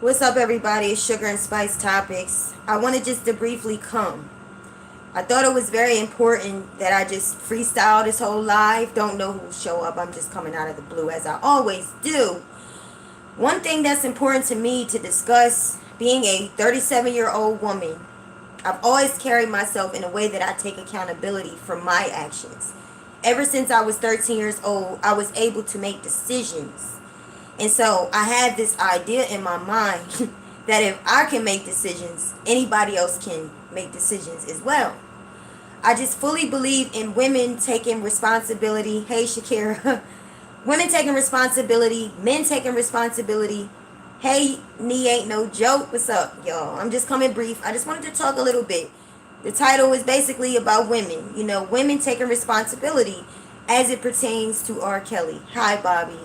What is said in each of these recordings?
What's up, everybody? It's Sugar and Spice Topics. I wanted just to briefly come. I thought it was very important that I just freestyle this whole live. Don't know who will show up. I'm just coming out of the blue as I always do. One thing that's important to me to discuss, being a 37-year-old woman, I've always carried myself in a way that I take accountability for my actions. Ever since I was 13 years old, I was able to make decisions. And so I had this idea in my mind that if I can make decisions, anybody else can make decisions as well. I just fully believe in women taking responsibility. Hey, Shakira. Women taking responsibility, men taking responsibility. Hey, knee ain't no joke. What's up, y'all? I'm just coming brief. I just wanted to talk a little bit. The title is basically about women. You know, women taking responsibility as it pertains to Rkelly. Hi, Bobby.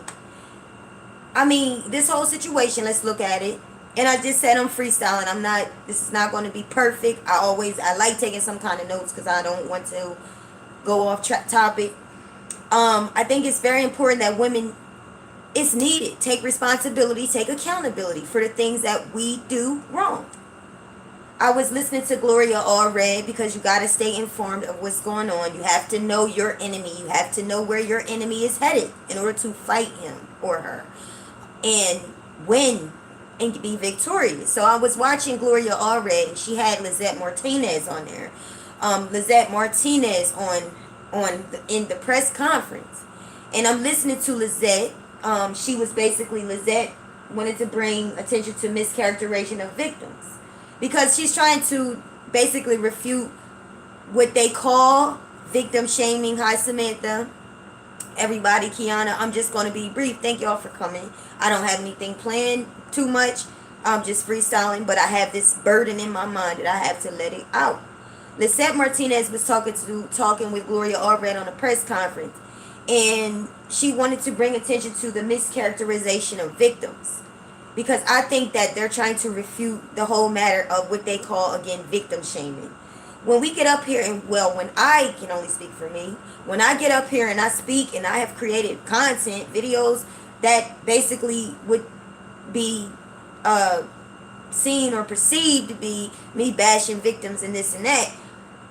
I mean, this whole situation, let's look at it. And I just said I'm freestyling. This is not going to be perfect. I like taking some kind of notes because I don't want to go off topic. I think it's very important that women, it's needed, take responsibility, take accountability for the things that we do wrong. I was listening to Gloria Allred because you got to stay informed of what's going on. You have to know your enemy. You have to know where your enemy is headed in order to fight him or her and win and be victorious. So I was watching Gloria Allred, and she had Lizette Martinez on there. Lizette Martinez in the press conference, and I'm listening to Lizette. Lizette wanted to bring attention to mischaracterization of victims because she's trying to basically refute what they call victim shaming. Hi, Samantha. Everybody, Kiana, I'm just going to be brief. Thank y'all for coming. I don't have anything planned too much. I'm just freestyling, but I have this burden in my mind that I have to let it out. Lisette Martinez was talking with Gloria Allred on a press conference, and she wanted to bring attention to the mischaracterization of victims because I think that they're trying to refute the whole matter of what they call, again, victim shaming. When we get up here when I can only speak for me, when I get up here and I speak and I have created content, videos that basically would be seen or perceived to be me bashing victims and this and that,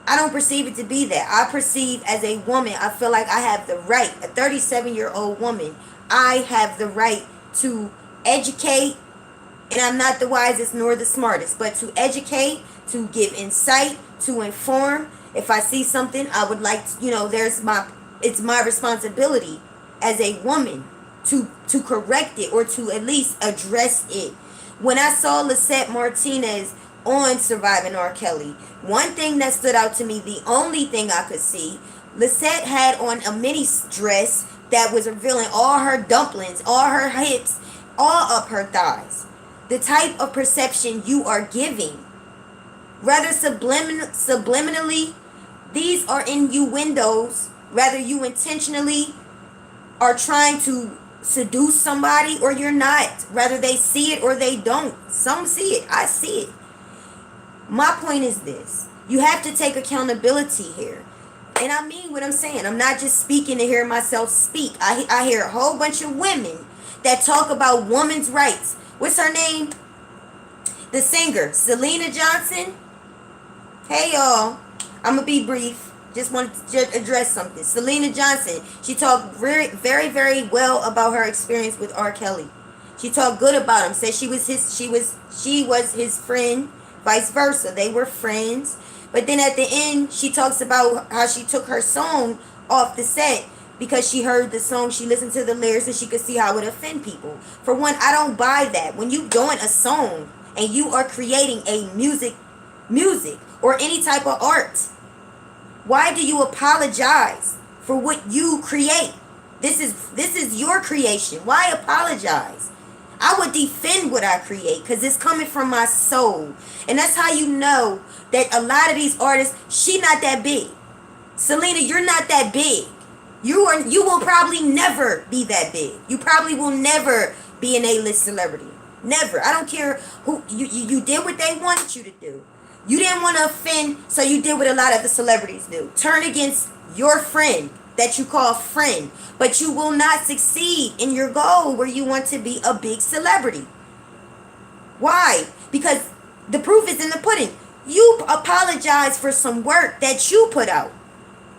I don't perceive it to be that. I perceive as a woman, I feel like I have the right, a 37-year-old woman, I have the right to educate, and I'm not the wisest nor the smartest, but to educate, to give insight, to inform. If I see something, I would like to, it's my responsibility as a woman to correct it or to at least address it. When I saw Lisette Martinez on Surviving Rkelly, one thing that stood out to me, the only thing I could see, Lisette had on a mini dress that was revealing all her dumplings, all her hips, all up her thighs. The type of perception you are giving, rather subliminally, these are innuendos, whether you intentionally are trying to seduce somebody or you're not, whether they see it or they don't. Some see it, I see it. My point is this: you have to take accountability here. And I mean what I'm saying. I'm not just speaking to hear myself speak. I hear a whole bunch of women that talk about women's rights. What's her name? The singer, Selena Johnson. Hey, y'all. I'm going to be brief. Just wanted to address something. Selena Johnson. She talked very, very, very well about her experience with Rkelly. She talked good about him. Said she was his friend. Vice versa. They were friends. But then at the end, she talks about how she took her song off the set because she heard the song, she listened to the lyrics, and she could see how it would offend people. For one, I don't buy that. When you doing a song and you are creating a music or any type of art, why do you apologize for what you create? This is your creation. Why apologize? I would defend what I create because it's coming from my soul. And that's how you know that a lot of these artists, she not that big. Selena, you're not that big. You will probably never be that big. You probably will never be an A-list celebrity. Never. I don't care who you did what they wanted you to do. You didn't want to offend, so you did what a lot of the celebrities do. Turn against your friend that you call friend, but you will not succeed in your goal where you want to be a big celebrity. Why? Because the proof is in the pudding. You apologize for some work that you put out.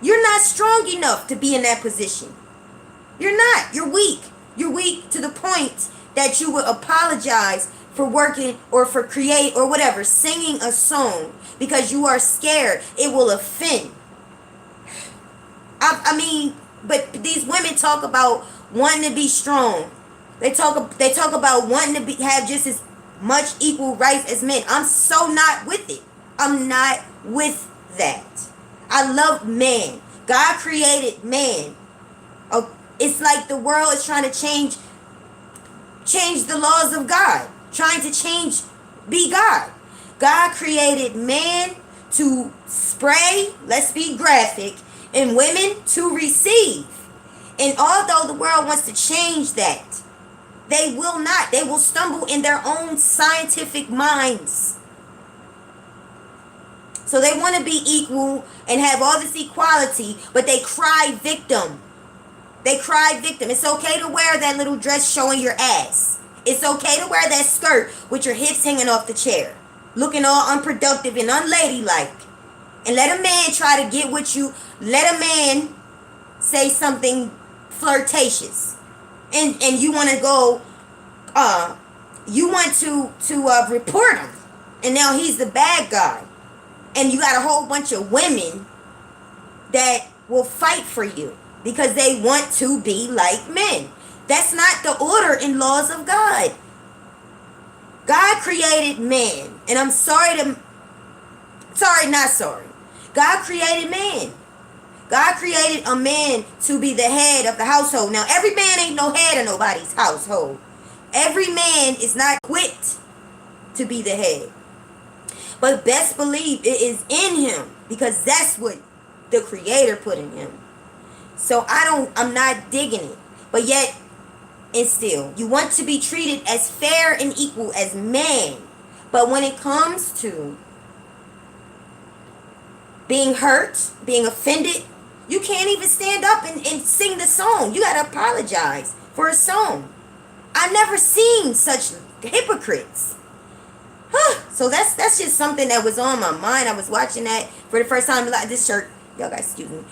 You're not strong enough to be in that position. You're not. You're weak. You're weak to the point that you would apologize for working or for create or whatever, singing a song because you are scared it will offend. I mean, but these women talk about wanting to be strong. They talk about wanting to have just as much equal rights as men. I'm so not with it. I'm not with that. I love man. God created man. Oh, it's like the world is trying to change the laws of God, trying to be God. God created man to spray, let's be graphic, and women to receive. And although the world wants to change that, they will not. They will stumble in their own scientific minds. So they want to be equal and have all this equality, but they cry victim. They cry victim. It's okay to wear that little dress showing your ass. It's okay to wear that skirt with your hips hanging off the chair, looking all unproductive and unladylike. And let a man try to get with you. Let a man say something flirtatious. And you want to go, you want to report him. And now he's the bad guy. And you got a whole bunch of women that will fight for you because they want to be like men. That's not the order and laws of God. God created man. And I'm not sorry. God created man. God created a man to be the head of the household. Now, every man ain't no head of nobody's household. Every man is not equipped to be the head. But best believe it is in him because that's what the Creator put in him. So I'm not digging it. But yet, and still, you want to be treated as fair and equal as man. But when it comes to being hurt, being offended, you can't even stand up and sing the song. You got to apologize for a song. I've never seen such hypocrites. So that's just something that was on my mind. I was watching that for the first time. This shirt, y'all guys, excuse me.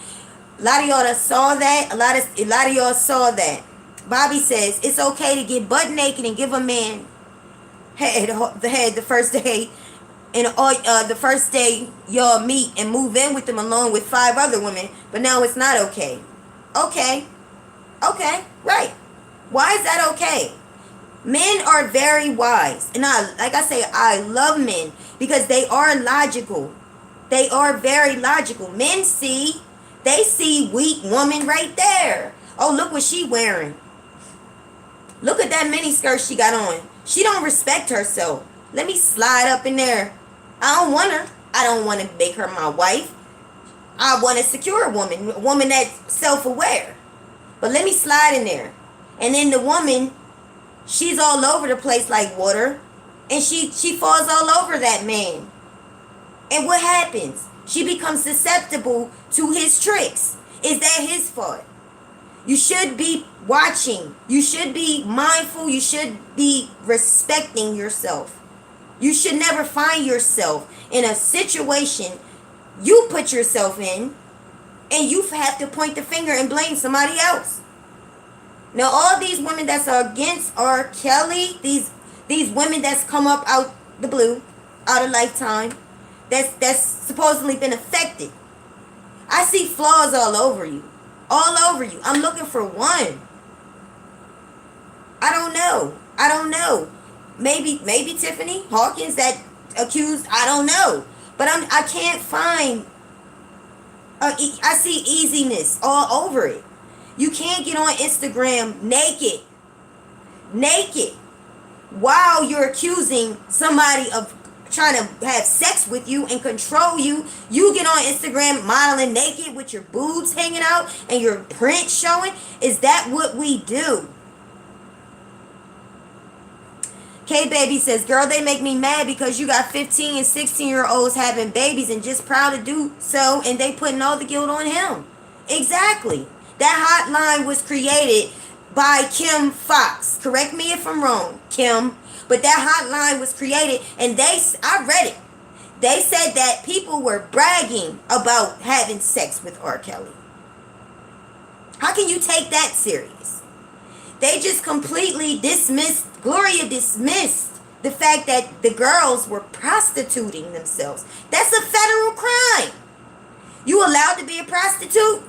A lot of y'all that saw that. A lot of y'all saw that. Bobby says it's okay to get butt naked and give a man the head the first day, and the first day y'all meet and move in with them along with 5 other women. But now it's not okay. Okay, right. Why is that okay? Men are very wise. And I love men because they are logical. They are very logical. Men see weak woman right there. Oh, look what she wearing. Look at that mini skirt she got on. She don't respect herself. Let me slide up in there. I don't want her. I don't want to make her my wife. I want a secure woman. A woman that's self-aware. But let me slide in there. And then the woman, she's all over the place like water. And she falls all over that man. And what happens? She becomes susceptible to his tricks. Is that his fault? You should be watching. You should be mindful. You should be respecting yourself. You should never find yourself in a situation you put yourself in and you have to point the finger and blame somebody else. Now, all these women that's against Rkelly, these women that's come up out the blue, out of Lifetime, that's supposedly been affected. I see flaws all over you. All over you. I'm looking for one. I don't know. Maybe Tiffany Hawkins that accused. I don't know. But I can't find. I see easiness all over it. You can't get on Instagram naked while you're accusing somebody of trying to have sex with you and control you. You get on Instagram modeling naked with your boobs hanging out and your print showing. Is that what we do? K-Baby says, girl, they make me mad because you got 15 and 16-year-olds having babies and just proud to do so, and they putting all the guilt on him. Exactly. That hotline was created by Kim Fox. Correct me if I'm wrong, Kim. But that hotline was created, and I read it. They said that people were bragging about having sex with R. Kelly. How can you take that serious? They just completely Gloria dismissed the fact that the girls were prostituting themselves. That's a federal crime. You allowed to be a prostitute?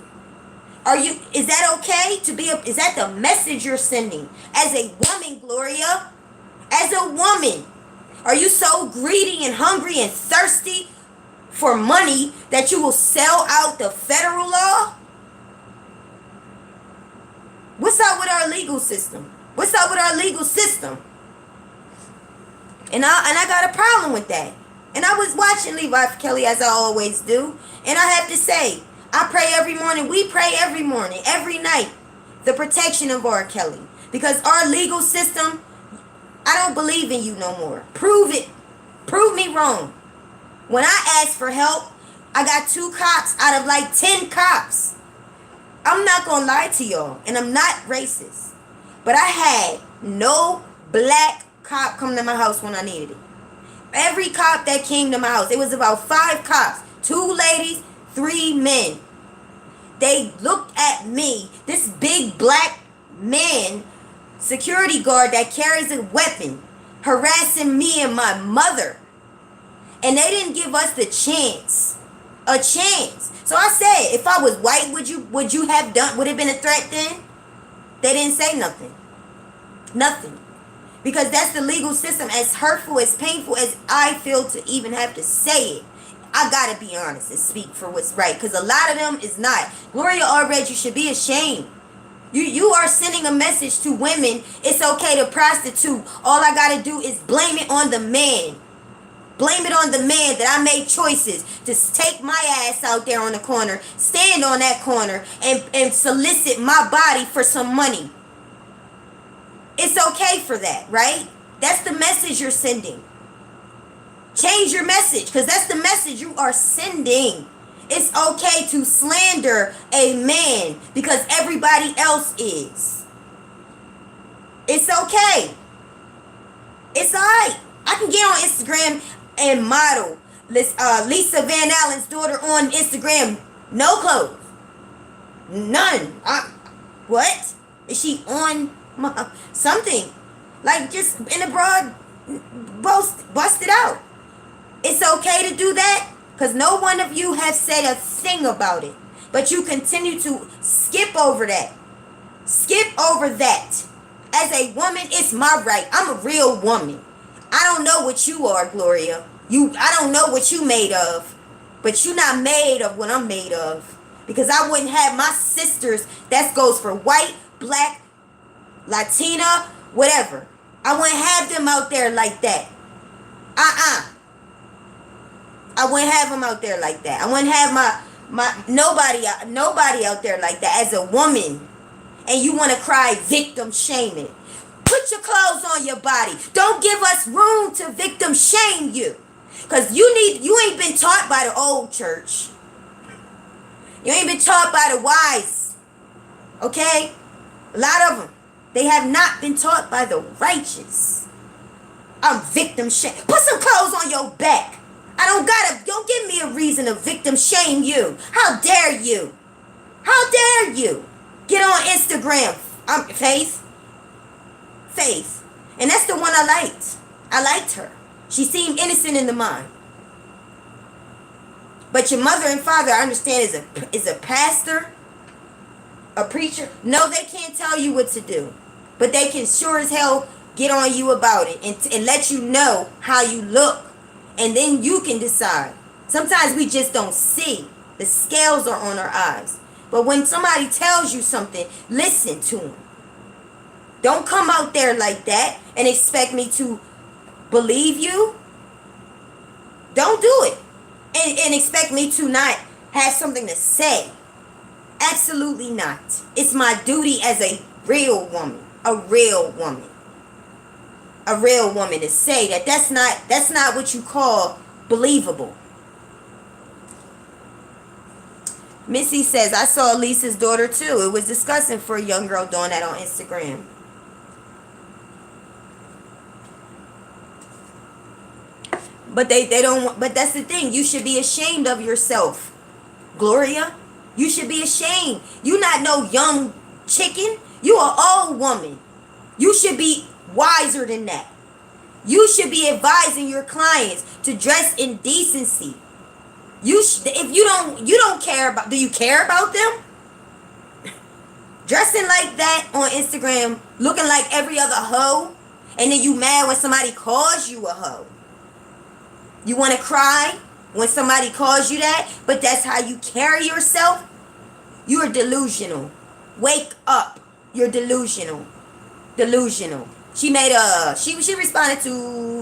Is that okay to be is that the message you're sending? As a woman, Gloria, as a woman, are you so greedy and hungry and thirsty for money that you will sell out the federal law? What's up with our legal system? What's up with our legal system? And I got a problem with that. And I was watching Levi Kelly, as I always do. And I have to say, I pray every morning. We pray every morning, every night, the protection of R. Kelly. Because our legal system, I don't believe in you no more. Prove it. Prove me wrong. When I asked for help, I got 2 cops out of like 10 cops. I'm not going to lie to y'all. And I'm not racist. But I had no black cop come to my house when I needed it. Every cop that came to my house, it was about 5 cops. 2 ladies, 3 men. They looked at me, this big black man, security guard that carries a weapon, harassing me and my mother. And they didn't give us the chance. A chance. So I said, if I was white, would you have done, would it have been a threat then? They didn't say nothing. Nothing. Because that's the legal system. As hurtful, as painful as I feel to even have to say it, I gotta be honest and speak for what's right. Because a lot of them is not. Gloria Allred, you should be ashamed. You are sending a message to women. It's okay to prostitute. All I gotta do is blame it on the man. Blame it on the man that I made choices to take my ass out there on the corner, stand on that corner, and solicit my body for some money. It's okay for that, right? That's the message you're sending. Change your message, because that's the message you are sending. It's okay to slander a man because everybody else is. It's okay. It's alright. I can get on Instagram and model Lisa Van Allen's daughter on Instagram. No clothes. None. What? Is she on something? Like just in a broad, bust it out. It's okay to do that because no one of you has said a thing about it. But you continue to skip over that. Skip over that. As a woman, it's my right. I'm a real woman. I don't know what you are, Gloria. I don't know what you made of. But you're not made of what I'm made of. Because I wouldn't have my sisters. That goes for white, black, Latina, whatever. I wouldn't have them out there like that. I wouldn't have them out there like that. I wouldn't have my nobody out there like that as a woman. And you want to cry victim shaming. Put your clothes on your body. Don't give us room to victim shame you. Because you ain't been taught by the old church. You ain't been taught by the wise. Okay? A lot of them. They have not been taught by the righteous. I'm victim shame. Put some clothes on your back. Don't give me a reason to victim shame you. How dare you? How dare you? Get on Instagram. Faith. And that's the one I liked. I liked her. She seemed innocent in the mind. But your mother and father, I understand, is a pastor, a preacher. No, they can't tell you what to do. But they can sure as hell get on you about it and let you know how you look. And then you can decide. Sometimes we just don't see. The scales are on our eyes. But when somebody tells you something, listen to them. Don't come out there like that and expect me to believe you. Don't do it. And expect me to not have something to say. Absolutely not. It's my duty as a real woman. A real woman. A real woman to say that that's not what you call believable. Missy says, I saw Lisa's daughter too. It was disgusting for a young girl doing that on Instagram. But they don't, but that's the thing. You should be ashamed of yourself, Gloria. You should be ashamed. You not no young chicken. You an old woman. You should be wiser than that. You should be advising your clients to dress in decency. If you don't care about, do you care about them? Dressing like that on Instagram, looking like every other hoe, and then you mad when somebody calls you a hoe. You want to cry when somebody calls you that, but that's how you carry yourself? You're delusional. Wake up. You're delusional. Delusional. She made she responded to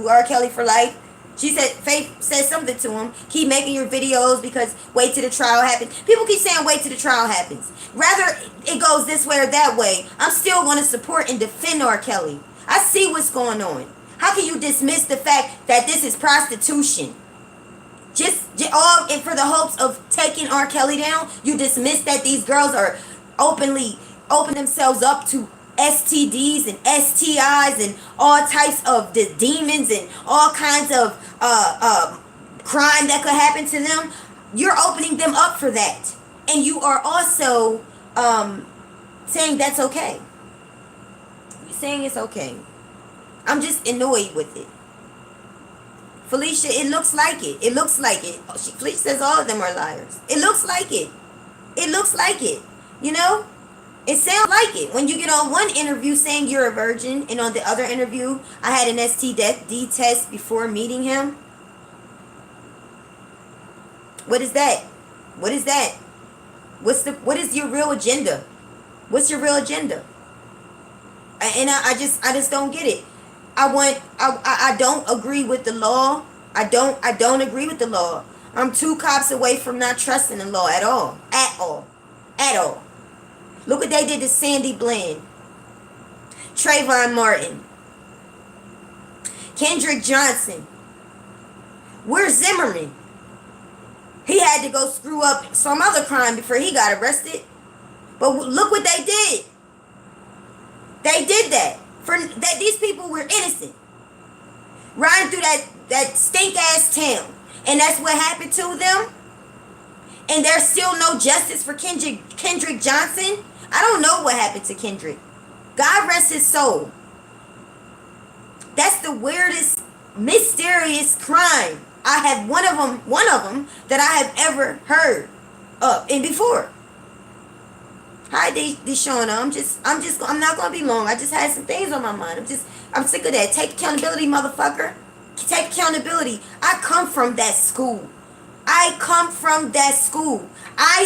Rkelly for life. She said, Faith said something to him. Keep making your videos because wait till the trial happens. People keep saying wait till the trial happens. Rather it goes this way or that way. I'm still going to support and defend Rkelly. I see what's going on. How can you dismiss the fact that this is prostitution? Just all and for the hopes of taking Rkelly down, you dismiss that these girls are open themselves up to STDs and STIs and all types of the demons and all kinds of crime that could happen to them. You're opening them up for that, and you are also saying that's okay. You're saying it's okay. I'm just annoyed with it. Felicia, it looks like it. It looks like it. Felicia says all of them are liars. It looks like it. It looks like it. You know? It sounds like it. When you get on one interview saying you're a virgin, and on the other interview, I had an STD test before meeting him. What is that? What is that? What is your real agenda? What's your real agenda? And I just don't get it. I don't agree with the law. I don't agree with the law. I'm 2 cops away from not trusting the law at all. At all. At all. Look what they did to Sandy Bland, Trayvon Martin, Kendrick Johnson. Where's Zimmerman? He had to go screw up some other crime before he got arrested. But look what they did. They did that. That these people were innocent. Riding through that stink-ass town. And that's what happened to them. And there's still no justice for Kendrick Johnson. I don't know what happened to Kendrick. God rest his soul. That's the weirdest, mysterious crime. I have one of them that I have ever heard of and before. Hi, Deshauna. I'm not gonna be long. I just had some things on my mind. I'm sick of that. Take accountability, motherfucker. Take accountability. I come from that school. I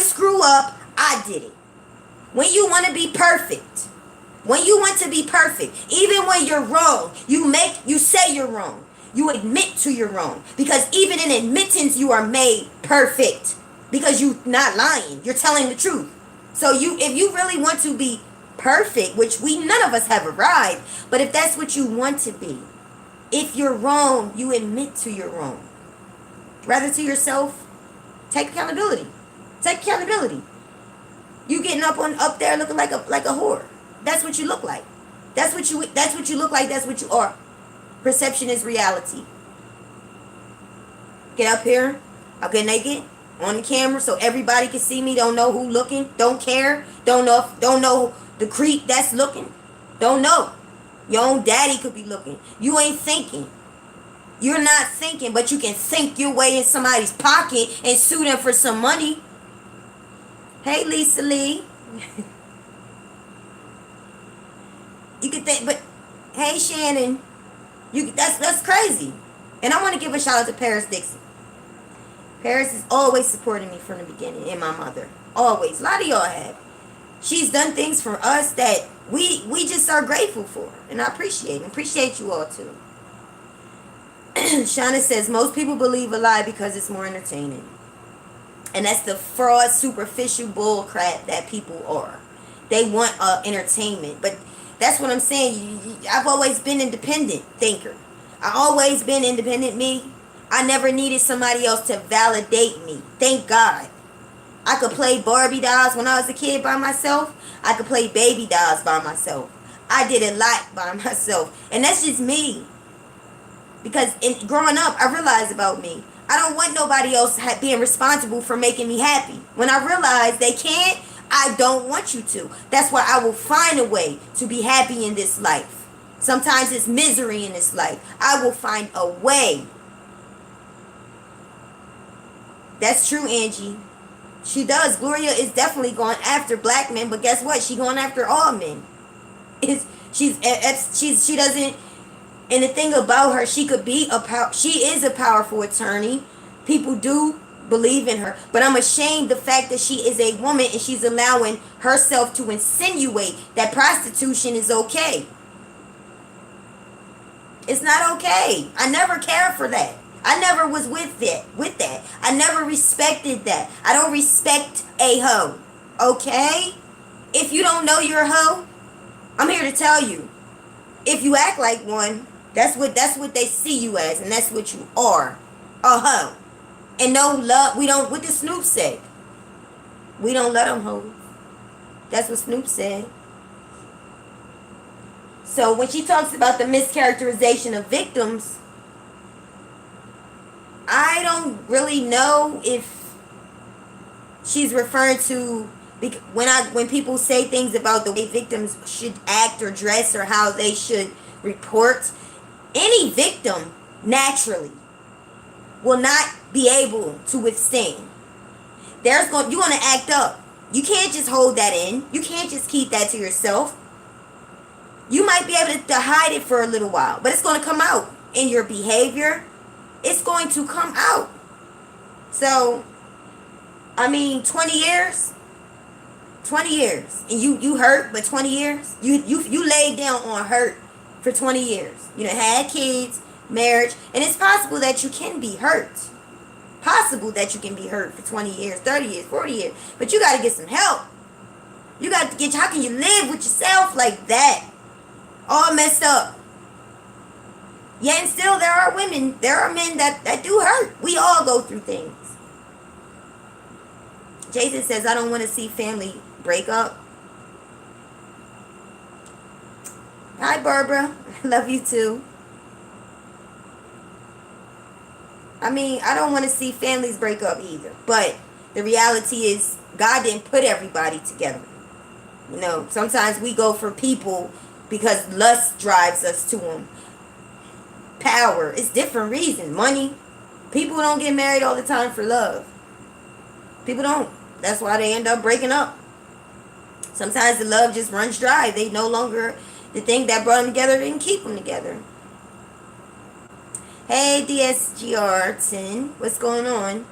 screw up. I did it. When you want to be perfect, even when you're wrong, you say you're wrong. You admit to you're wrong. Because even in admittance, you are made perfect. Because you're not lying. You're telling the truth. So if you really want to be perfect, which none of us have arrived, but if that's what you want to be, if you're wrong, you admit to you're wrong. Rather to yourself, take accountability. Take accountability. You getting up there looking like a whore. That's what you look like. That's what you look like. That's what you are. Perception is reality. Get up here. I'll get naked on the camera so everybody can see me. Don't know who looking. Don't care. Don't know the creep that's looking. Don't know. Your own daddy could be looking. You ain't thinking. You're not thinking, but you can think your way in somebody's pocket and sue them for some money. Hey, Lisa Lee. You could think, but hey, Shannon. That's crazy. And I want to give a shout out to Paris Dixon. Paris has always supported me from the beginning, and my mother. Always. A lot of y'all have. She's done things for us that we just are grateful for. And I appreciate it. Appreciate you all too. Shauna says, most people believe a lie because it's more entertaining. And that's the fraud, superficial bull crap that people are. They want entertainment. But that's what I'm saying. I've always been independent thinker. I always been independent me. I never needed somebody else to validate me. Thank God. I could play Barbie dolls when I was a kid by myself. I could play baby dolls by myself. I did a lot by myself. And that's just me. Because growing up, I realized about me, I don't want nobody else being responsible for making me happy. When I realize they can't, I don't want you to. That's why I will find a way to be happy in this life. Sometimes it's misery in this life. I will find a way. That's true, Angie. She does. Gloria is definitely going after black men, but guess what? She's going after all men. She doesn't. And the thing about her, she is a powerful attorney. People do believe in her, but I'm ashamed the fact that she is a woman and she's allowing herself to insinuate that prostitution is okay. It's not okay. I never cared for that. I never was with that. I never respected that. I don't respect a hoe. Okay? If you don't know you're a hoe, I'm here to tell you. If you act like one, that's what they see you as, and that's what you are. A hoe. And no love. We don't, what did Snoop say? We don't let them hoes. That's what Snoop said. So when she talks about the mischaracterization of victims, I don't really know if she's referring to, when people say things about the way victims should act or dress or how they should report, any victim naturally will not be able to withstand. You're going to act up. You can't just hold that in. You can't just keep that to yourself. You might be able to hide it for a little while, but it's going to come out in your behavior. It's going to come out. So, 20 years. 20 years. And you hurt, but 20 years? You laid down on hurt for 20 years. You done had kids, marriage, and it's possible that you can be hurt. Possible that you can be hurt for 20 years, 30 years, 40 years. But you got to get some help. You got to get, how can you live with yourself like that? All messed up. Yet and still there are men that do hurt. We all go through things. Jason says, I don't want to see family break up. Hi, Barbara. I love you too. I don't want to see families break up either. But the reality is, God didn't put everybody together. Sometimes we go for people because lust drives us to them. Power. It's different reasons. Money. People don't get married all the time for love. People don't. That's why they end up breaking up. Sometimes the love just runs dry. They no longer, the thing that brought them together didn't keep them together. Hey, DSGR10. What's going on?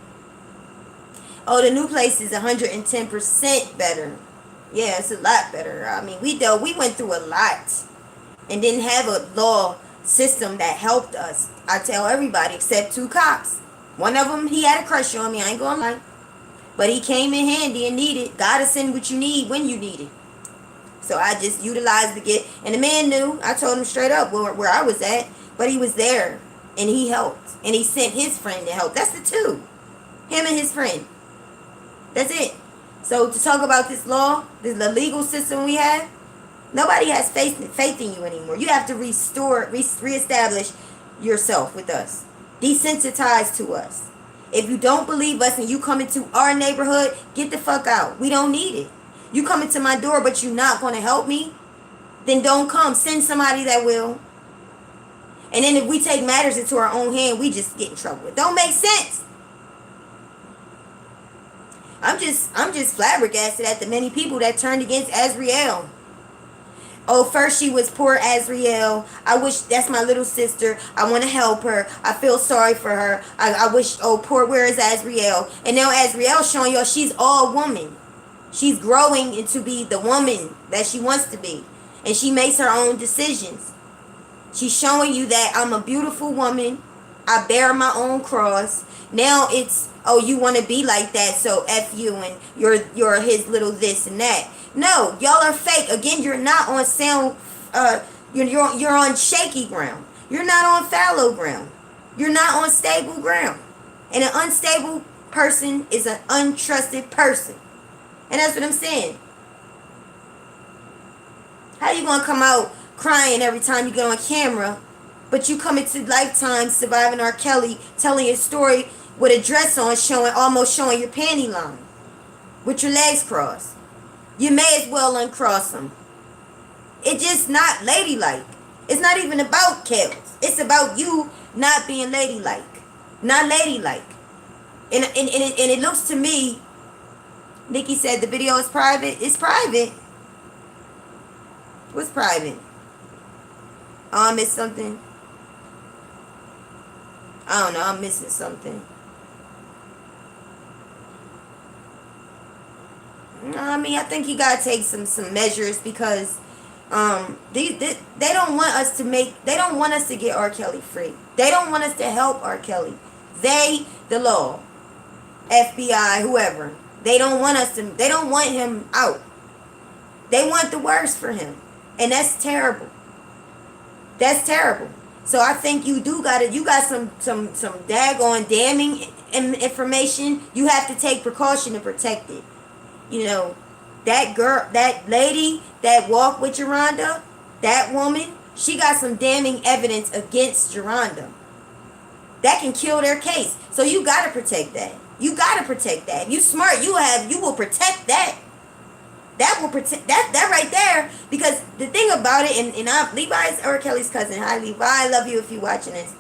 Oh, the new place is 110% better. Yeah, it's a lot better. We went through a lot and didn't have a law system that helped us. I tell everybody except 2 cops. One of them, he had a crush on me. I ain't gonna lie. But he came in handy and needed. God will send what you need when you need it. So I just utilized the gift. And the man knew. I told him straight up where I was at. But he was there. And he helped. And he sent his friend to help. That's the 2. Him and his friend. That's it. So to talk about this law, the legal system we have, nobody has faith in you anymore. You have to reestablish yourself with us. Desensitize to us. If you don't believe us and you come into our neighborhood, get the fuck out. We don't need it. You come into my door but you're not going to help me, then don't come. Send somebody that will. And then if we take matters into our own hand, we just get in trouble. It don't make sense. I'm just flabbergasted at the many people that turned against Azriel. Oh, first she was poor Azriel. I wish, that's my little sister. I want to help her. I feel sorry for her. I wish, oh, poor, where is Azriel? And now Azriel showing y'all she's all woman. She's growing into be the woman that she wants to be. And she makes her own decisions. She's showing you that I'm a beautiful woman. I bear my own cross. Now it's, oh, you want to be like that, so F you and you're his little this and that. No, y'all are fake. Again, you're not on sound, you're on shaky ground. You're not on fallow ground. You're not on stable ground. And an unstable person is an untrusted person. And that's what I'm saying. How you going to come out crying every time you get on camera But you come into Lifetime surviving R. Kelly, telling your story with a dress on, almost showing your panty line, with your legs crossed. You may as well uncross them. It's just not ladylike. It's not even about Kels. It's about you not being ladylike. Not ladylike. And it looks to me, Nikki said the video is private. It's private. What's private? Oh, I missed something. I don't know. I'm missing something. I mean, I think you gotta take some measures because they don't want us to they don't want us to get R. Kelly free. They don't want us to help R. Kelly. They, the law, FBI, whoever, they don't want him out. They want the worst for him. And that's terrible. That's terrible. So I think you got some daggone damning information. You have to take precaution to protect it. You know, that girl, that lady that walked with Geronda, that woman, she got some damning evidence against Geronda. That can kill their case. So you gotta protect that. You gotta protect that. If you smart, you will protect that. That will protect that right there. Because the thing about it, and Levi's R. Kelly's cousin. Hi Levi, I love you if you're watching this.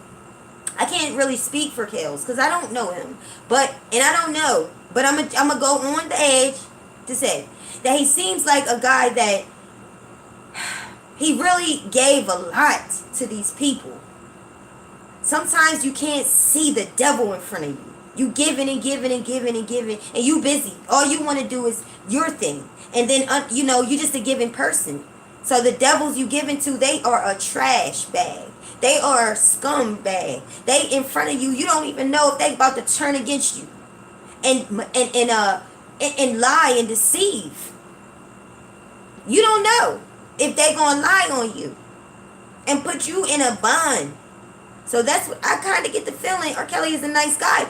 I can't really speak for Kels because I don't know him. But I don't know. But I'm gonna go on the edge to say that he seems like a guy that he really gave a lot to these people. Sometimes you can't see the devil in front of you. You giving and giving and giving and giving, and you busy. All you want to do is your thing. And then, you just a giving person. So the devils you giving to, they are a trash bag. They are a scum bag. They in front of you. You don't even know if they about to turn against you. And lie and deceive. You don't know if they gonna lie on you and put you in a bind. So that's what I kind of get the feeling. R. Kelly is a nice guy.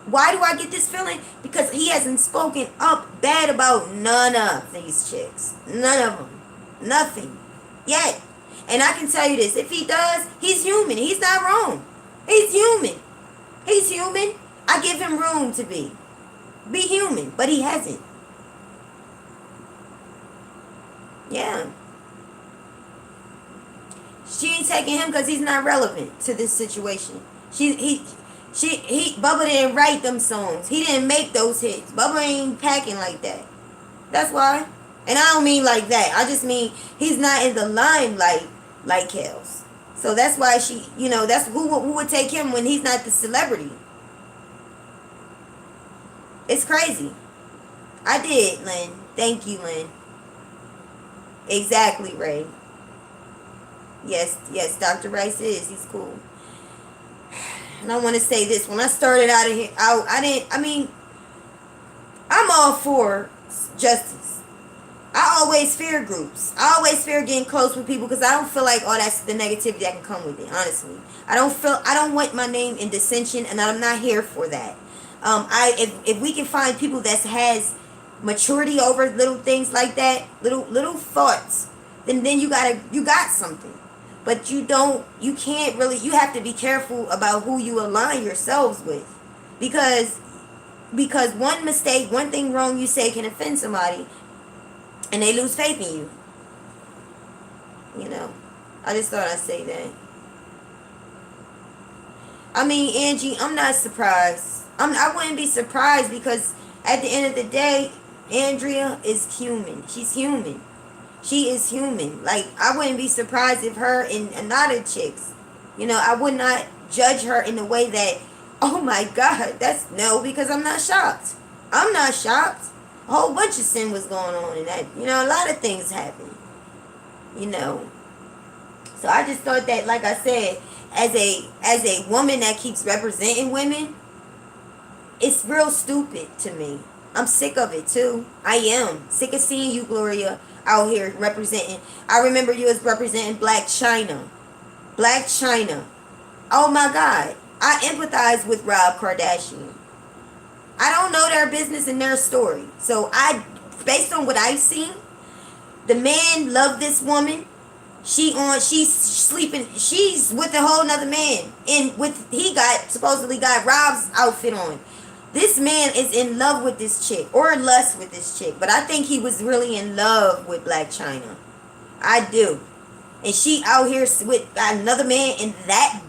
Why do I get this feeling? Because he hasn't spoken up bad about none of these chicks. None of them. Nothing. Yet. And I can tell you this. If he does, he's human. He's not wrong. He's human. He's human. I give him room to be human. But he hasn't. Yeah. She ain't taking him because he's not relevant to this situation. Bubba didn't write them songs. He didn't make those hits. Bubba ain't packing like that. That's why. And I don't mean like that. I just mean he's not in the limelight like Kels. So that's why that's who would take him when he's not the celebrity. It's crazy. I did, Lynn. Thank you, Lynn. Exactly, Ray. Yes, Dr. Rice is. He's cool. And I want to say this. When I started out of here, I'm all for justice. I always fear groups. I always fear getting close with people because I don't feel like, that's the negativity that can come with it, honestly. I don't want my name in dissension, and I'm not here for that. If we can find people that has maturity over little things like that, little thoughts, then you got something. But you can't really, you have to be careful about who you align yourselves with. Because one mistake, one thing wrong you say can offend somebody and they lose faith in you. I just thought I'd say that. I mean, Angie, I'm not surprised. I wouldn't be surprised because at the end of the day, Andrea is human. She's human. She is human. Like, I wouldn't be surprised if her and another chicks, I would not judge her in the way that, oh my God, because I'm not shocked. I'm not shocked. A whole bunch of sin was going on in that. A lot of things happened. So I just thought that, like I said, as a woman that keeps representing women, it's real stupid to me. I'm sick of it too. I am sick of seeing you, Gloria, out here representing. I remember you as representing Black China. Black China. Oh my God. I empathize with Rob Kardashian. I don't know their business and their story. So based on what I've seen, the man loved this woman. She's sleeping, she's with a whole nother man. And supposedly got Rob's outfit on. This man is in love with this chick, or lust with this chick. But I think he was really in love with Black China. I do. And she out here with another man in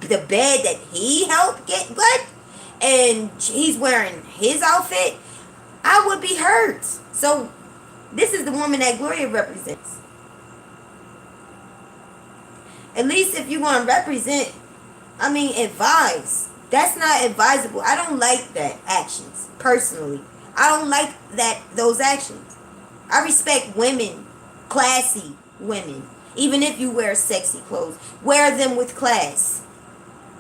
the bed that he helped get what? And he's wearing his outfit. I would be hurt. So this is the woman that Gloria represents. At least if you want to represent, advise. That's not advisable. I don't like that actions, personally. I don't like those actions. I respect women, classy women. Even if you wear sexy clothes, wear them with class.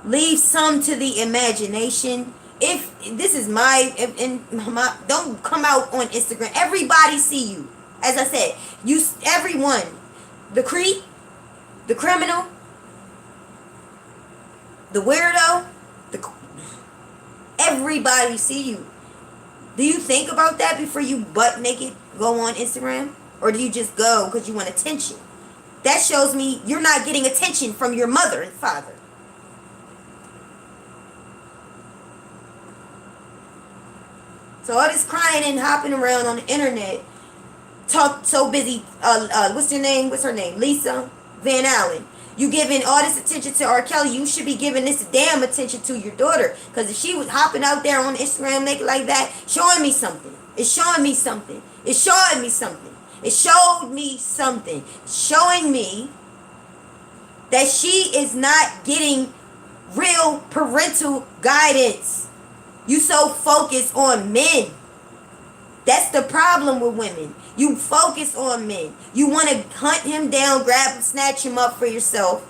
Leave some to the imagination. If this is don't come out on Instagram. Everybody see you. As I said, everyone, the creep, the criminal, the weirdo, everybody see you. Do you think about that before you butt naked go on Instagram? Or do you just go because you want attention? That shows me you're not getting attention from your mother and father. So all this crying and hopping around on the internet, talk so busy, what's her name? Lisa Van Allen. You giving all this attention to Rkelly, you should be giving this damn attention to your daughter. Because if she was hopping out there on Instagram naked like that, showing me something. It's showing me something. It's showing me something. It showed me something. Showing me that she is not getting real parental guidance. You so focused on men. That's the problem with women. You focus on men. You want to hunt him down, grab him, snatch him up for yourself,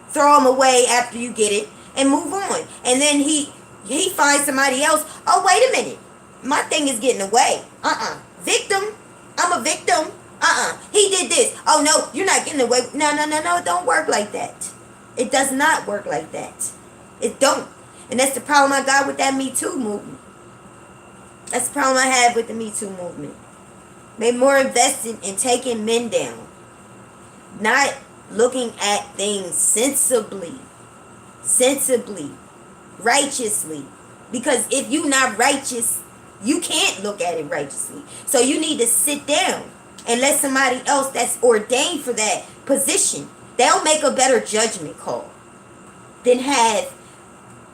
throw him away after you get it, and move on. And then he finds somebody else. Oh, wait a minute. My thing is getting away. Victim. I'm a victim. He did this. Oh, no, you're not getting away. No. It don't work like that. It does not work like that. It don't. And that's the problem I got with that MeToo movement. That's the problem I have with the MeToo movement. They're more invested in taking men down. Not looking at things sensibly. Righteously. Because if you're not righteous, you can't look at it righteously. So you need to sit down and let somebody else that's ordained for that position, they'll make a better judgment call than have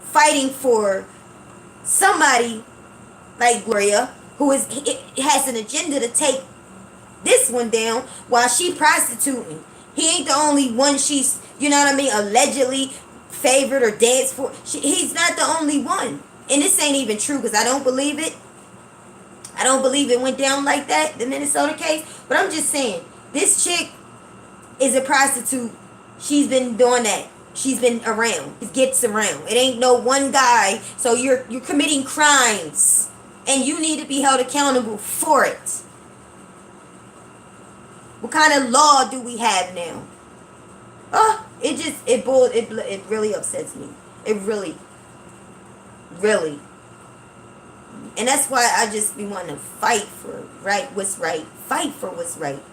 fighting for somebody like Gloria, who has an agenda to take this one down while she prostituting. He ain't the only one she's, allegedly favored or danced for. He's not the only one. And this ain't even true because I don't believe it. I don't believe it went down like that, the Minnesota case. But I'm just saying, this chick is a prostitute. She's been doing that. She's been around. It gets around. It ain't no one guy. So you're committing crimes. And you need to be held accountable for it. What kind of law do we have now? It really upsets me. It really. And that's why I just be wanting to fight for what's right. Fight for what's right.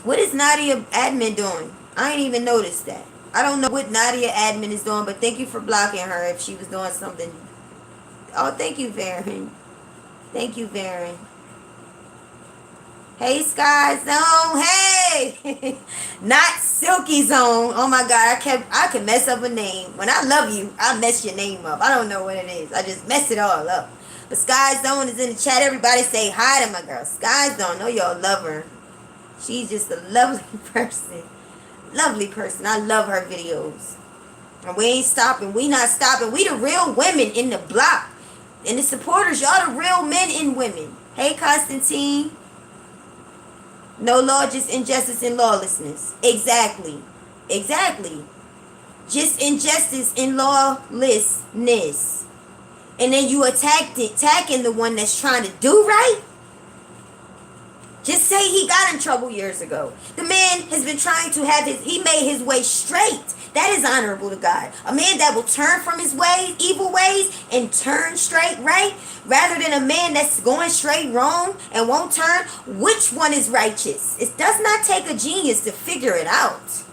What is Nadia admin doing? I ain't even noticed that. I don't know what Nadia admin is doing, but thank you for blocking her if she was doing something. Oh, thank you, Varen. Thank you, Varen. Hey, Sky Zone. Hey! Not Silky Zone. Oh, my God. I can mess up a name. When I love you, I mess your name up. I don't know what it is. I just mess it all up. But Sky Zone is in the chat. Everybody say hi to my girl. Sky Zone. Know y'all love her. She's just a lovely person. Lovely person. I love her videos. And we ain't stopping. We not stopping. We the real women in the block. And the supporters, y'all the real men and women. Hey, Constantine. No law, just injustice and lawlessness. Exactly. Just injustice and lawlessness. And then you attacking the one that's trying to do right? Just say he got in trouble years ago. The man has been trying to he made his way straight. That is honorable to God. A man that will turn from his ways, evil ways, and turn straight right, rather than a man that's going straight wrong and won't turn. Which one is righteous? It does not take a genius to figure it out.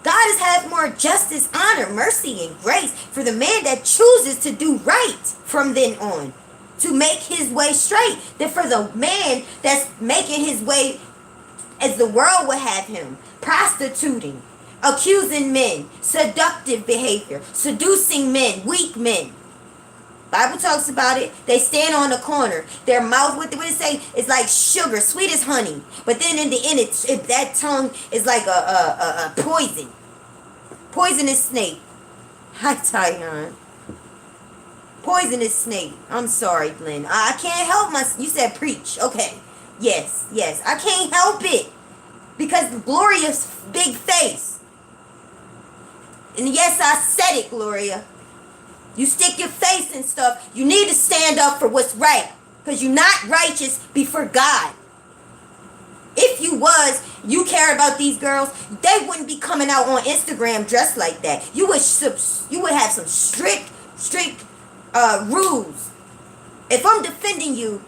God has had more justice, honor, mercy, and grace for the man that chooses to do right from then on, to make his way straight, than for the man that's making his way as the world would have him, prostituting, accusing men, seductive behavior, seducing men, weak men. Bible talks about it. They stand on the corner. Their mouth, what it say, is like sugar, sweet as honey. But then in the end, that tongue is like a poison. Poisonous snake. Hi, Tyon. Poisonous snake. I'm sorry, Glenn. I can't help you said preach. Okay. Yes. I can't help it. Because Gloria's big face. And yes, I said it, Gloria. You stick your face and stuff. You need to stand up for what's right. Because you're not righteous before God. If you care about these girls, they wouldn't be coming out on Instagram dressed like that. You would have some strict rules. If I'm defending you,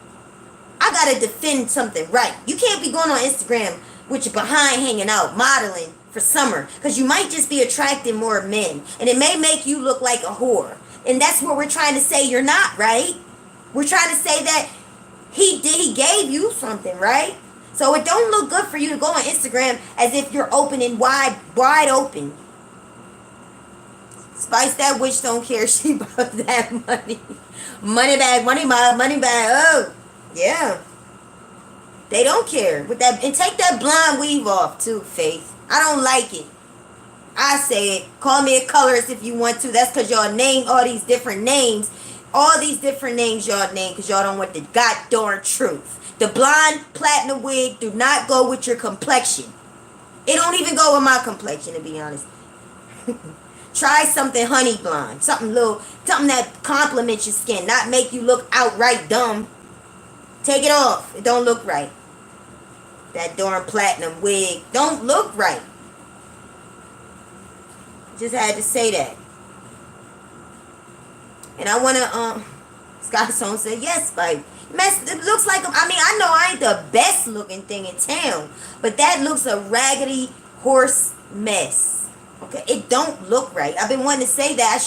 I gotta defend something right. You can't be going on Instagram with your behind hanging out, modeling for summer, because you might just be attracting more men, and it may make you look like a whore. And that's what we're trying to say. You're not, right? We're trying to say that he gave you something, right? So it don't look good for you to go on Instagram as if you're open and wide open. Spice that witch don't care. She about that money. Money bag, money mob, money bag. Oh, yeah. They don't care. With that, and take that blonde weave off too, Faith. I don't like it. I say it. Call me a colorist if you want to. That's because y'all name all these different names. All these different names y'all name because y'all don't want the goddamn truth. The blonde platinum wig do not go with your complexion. It don't even go with my complexion, to be honest. Try something honey blonde. Something that complements your skin. Not make you look outright dumb. Take it off. It don't look right. That darn platinum wig don't look right. Just had to say that. And I want to, Scott Stone said, yes, Spike. It looks like, I know I ain't the best looking thing in town, but that looks a raggedy horse mess. Okay, it don't look right. I've been wanting to say that.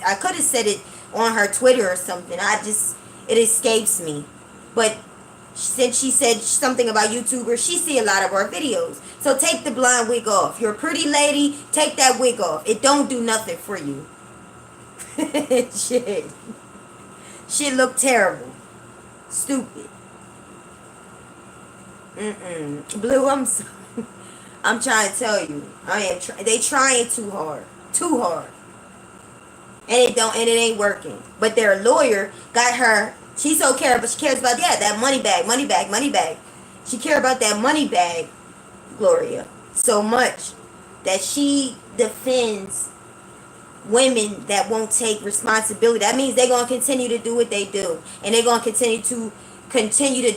I could have said it on her Twitter or something. It escapes me. But since she said something about YouTubers, she see a lot of our videos. So take the blonde wig off. You're a pretty lady, take that wig off. It don't do nothing for you. Shit look terrible. Stupid. Blue, I'm trying to tell you. They trying too hard. And it ain't working. But their lawyer got her. She so cares, but she cares about that money bag. She cares about that money bag, Gloria, so much that she defends women that won't take responsibility. That means they're gonna continue to do what they do, and they're gonna continue to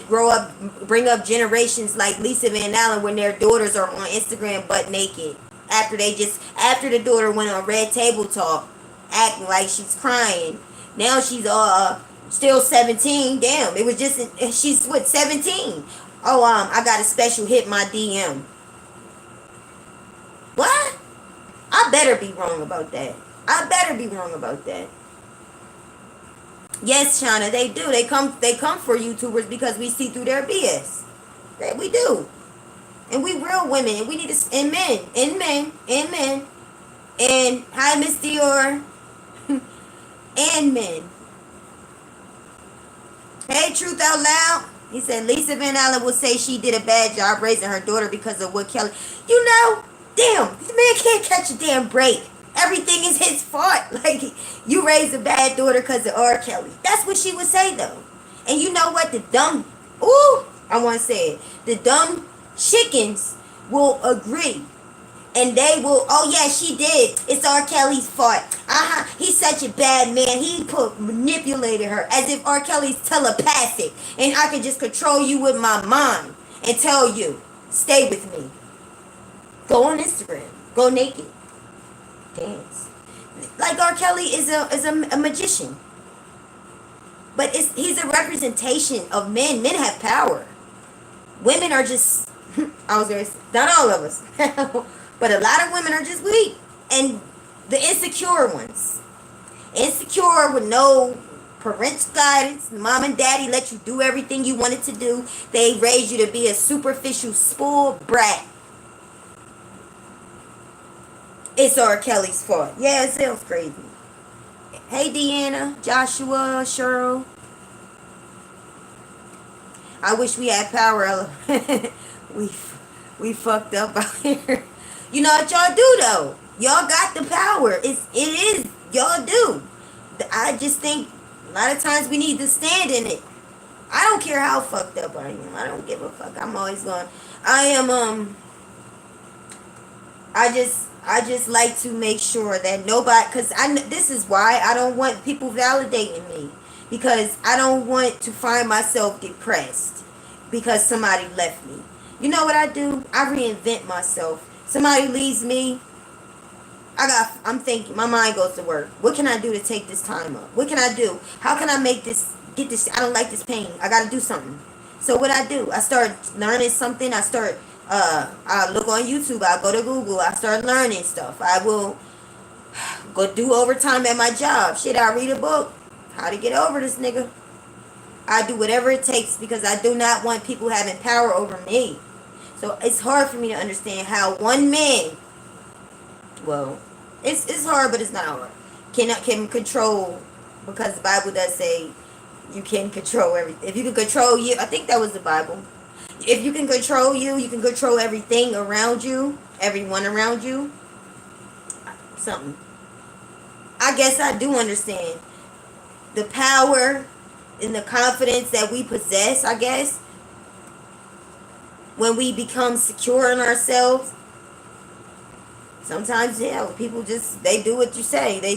grow up, bring up generations like Lisa Van Allen when their daughters are on Instagram butt naked after the daughter went on Red Table Talk acting like she's crying. Now she's still 17. Damn, it was just she's 17. Oh, I got a special hit my DM. What? I better be wrong about that. Yes, Shauna, they do. They come for YouTubers because we see through their BS. That we do. And we real women, and we need to, and men. And hi, Miss Dior. And men. Hey, Truth Out Loud. He said Lisa Van Allen will say she did a bad job raising her daughter because of what Kelly. You know, damn, this man can't catch a damn break. Everything is his fault. Like, you raised a bad daughter because of Rkelly. That's what she would say, though. And you know what? I want to say it. The dumb chickens will agree. And they will, oh yeah, she did. It's Rkelly's fault. He's such a bad man. He manipulated her as if Rkelly's telepathic. And I can just control you with my mind and tell you, stay with me. Go on Instagram. Go naked. dance. Like Rkelly is a magician, but he's a representation of men. Men have power. Women are just I was gonna say, not all of us, but a lot of women are just weak, and the insecure ones, insecure with no parental guidance. Mom and daddy let you do everything you wanted to do. They raised you to be a superficial spoiled brat. It's Rkelly's fault. Yeah, it sounds crazy. Hey, Deanna, Joshua, Cheryl. I wish we had power, Ella. we fucked up out here. You know what y'all do though? Y'all got the power. It is y'all do. I just think a lot of times we need to stand in it. I don't care how fucked up I am. I don't give a fuck. I'm always going. I am I just like to make sure that nobody, because this is why I don't want people validating me, because I don't want to find myself depressed because somebody left me. You know what I do? I reinvent myself. Somebody leaves me, I'm thinking, my mind goes to work. What can I do to take this time up? What can I do? How can I get this, I don't like this pain. I got to do something. So what I do, I start learning something. I look on YouTube. I go to Google. I start learning stuff. I will go do overtime at my job. Shit, I read a book. How to get over this nigga. I do whatever it takes because I do not want people having power over me. So it's hard for me to understand how one man, well, it's hard, but it's not hard, can control, because the Bible does say you can control everything. If you can control you, I think that was the Bible. If you can control you can control everything around you, everyone around you. Something. I guess I do understand the power and the confidence that we possess, I guess, when we become secure in ourselves. Sometimes, yeah, people just, they do what you say. They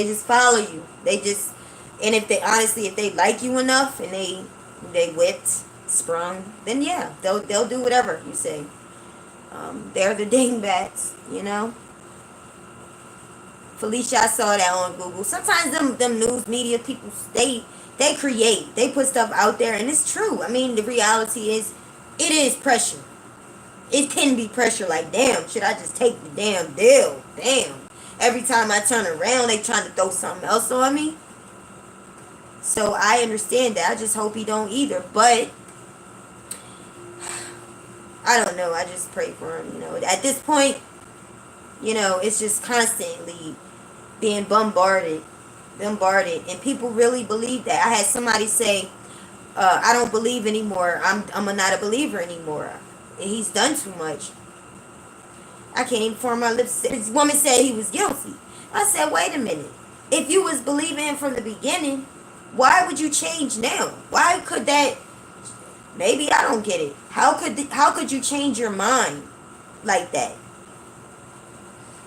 just follow you. And if they like you enough and they whipped, sprung, then yeah, they'll do whatever you say. They're the dingbats, you know. Felicia, I saw that on Google. Sometimes them news media people, they put stuff out there, and it's true. I mean, the reality is, it is pressure. It can be pressure, like, damn, should I just take the damn deal? Damn. Every time I turn around, they trying to throw something else on me. So I understand that. I just hope he don't either. But I don't know. I just pray for him, you know. At this point, you know, it's just constantly being bombarded. And people really believe that. I had somebody say, I don't believe anymore. I'm not a believer anymore. He's done too much. I can't even form my lips. This woman said he was guilty. I said, wait a minute. If you was believing him from the beginning, why would you change now? Why could that? Maybe I don't get it. How could you change your mind like that?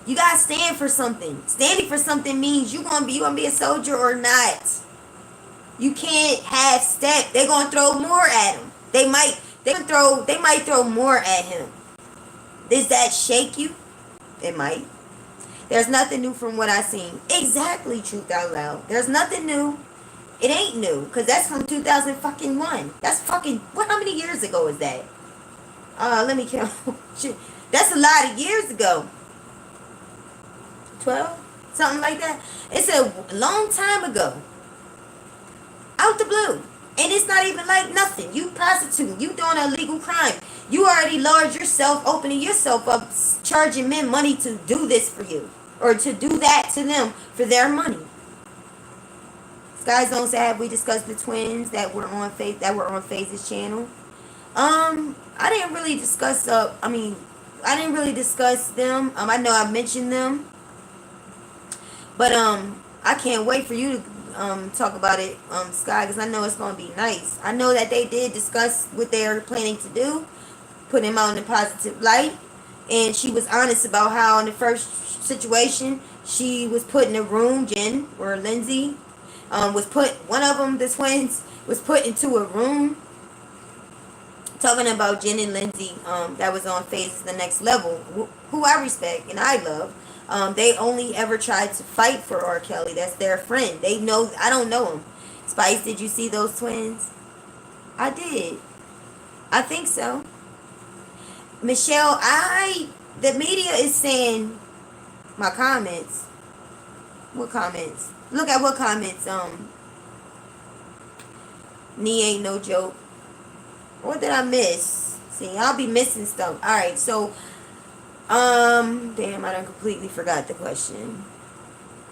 You gotta stand for something. Standing for something means you gonna be a soldier or not. You can't half step. They're gonna throw more at him. They might throw more at him. Does that shake you? It might. There's nothing new from what I've seen. Exactly, truth out loud. There's nothing new. It ain't new, because that's from 2001. That's fucking, how many years ago is that? Let me count. That's a lot of years ago. 12? Something like that. It's a long time ago. Out the blue. And it's not even like nothing. You prostituting. You doing a legal crime. You already lowered yourself, opening yourself up, charging men money to do this for you. Or to do that to them for their money. Sky Zone said, have we discussed the twins that were on Faze's channel? I didn't really discuss them. I know I mentioned them. But I can't wait for you to talk about it, Sky, because I know it's going to be nice. I know that they did discuss what they're planning to do, put him out in a positive light, and she was honest about how in the first situation she was put in a room, Jen or Lindsay, one of them, the twins, was put into a room, talking about Jen and Lindsay, that was on Faze The Next Level, who I respect and I love. They only ever tried to fight for R. Kelly. That's their friend. They know. I don't know him. Spice, did you see those twins? I did. I think so. Michelle, the media is saying my comments. What comments? Look at what comments. Knee ain't no joke. What did I miss? See, I'll be missing stuff. All right, so damn, I done completely forgot the question.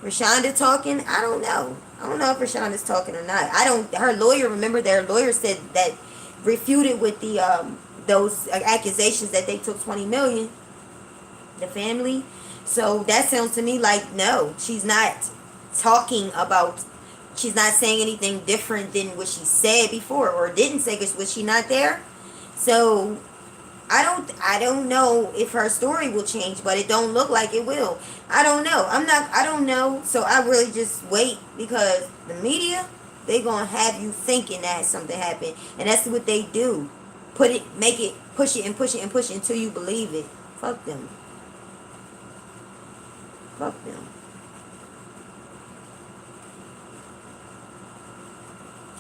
Rashonda talking? I don't know. I don't know if Rashonda's talking or not. Her lawyer, remember their lawyer said that, refuted with the those accusations that they took 20 million, the family. So that sounds to me like, no, she's not talking about, she's not saying anything different than what she said before or didn't say, because was she not there? So I don't know if her story will change, but it don't look like it will. I don't know. I don't know. So I really just wait, because the media, they gonna have you thinking that something happened, and that's what they do. Make it, push it and push it and push it until you believe it. Fuck them. Fuck them.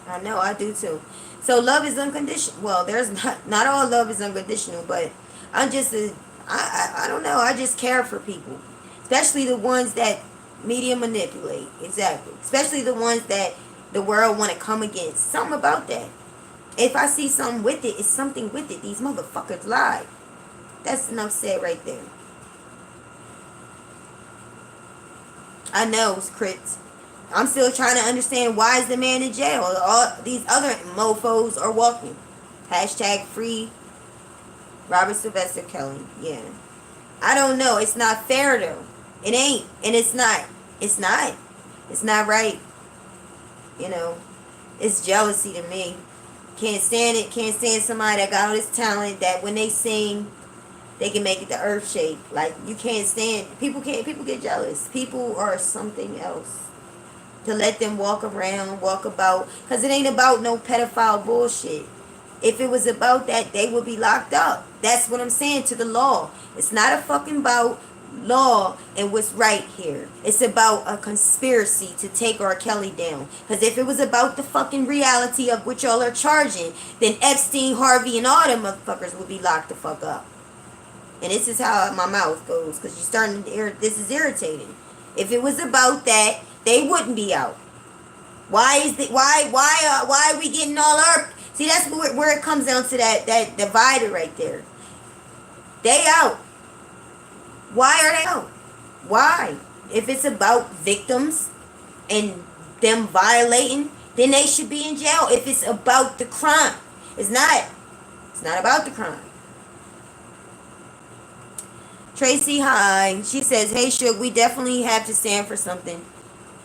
I know, I do too. So love is unconditional. Well, there's not all love is unconditional, but I don't know. I just care for people, especially the ones that media manipulate. Exactly. Especially the ones that the world want to come against. Something about that. If I see something with it, it's something with it. These motherfuckers lie. That's enough said right there. I know, it's crits. I'm still trying to understand, why is the man in jail? All these other mofos are walking. Hashtag free Robert Sylvester Kelly. Yeah. I don't know. It's not fair though. It ain't. And it's not. It's not. It's not right. You know. It's jealousy to me. Can't stand it. Can't stand somebody that got all this talent, that when they sing, they can make it the earth shake. Like, you can't stand. People get jealous. People are something else. To let them walk around, walk about. Because it ain't about no pedophile bullshit. If it was about that, they would be locked up. That's what I'm saying to the law. It's not a fucking about law and what's right here. It's about a conspiracy to take R. Kelly down. Because if it was about the fucking reality of what y'all are charging, then Epstein, Harvey, and all them motherfuckers would be locked the fuck up. And this is how my mouth goes. Because you're starting to, this is irritating. If it was about that, they wouldn't be out. Why are we getting all our... See, that's where it comes down to that divider right there. They out. Why are they out? Why? If it's about victims and them violating, then they should be in jail. If it's about the crime. It's not. It's not about the crime. Tracy, hi. She says, hey, Shook, we definitely have to stand for something.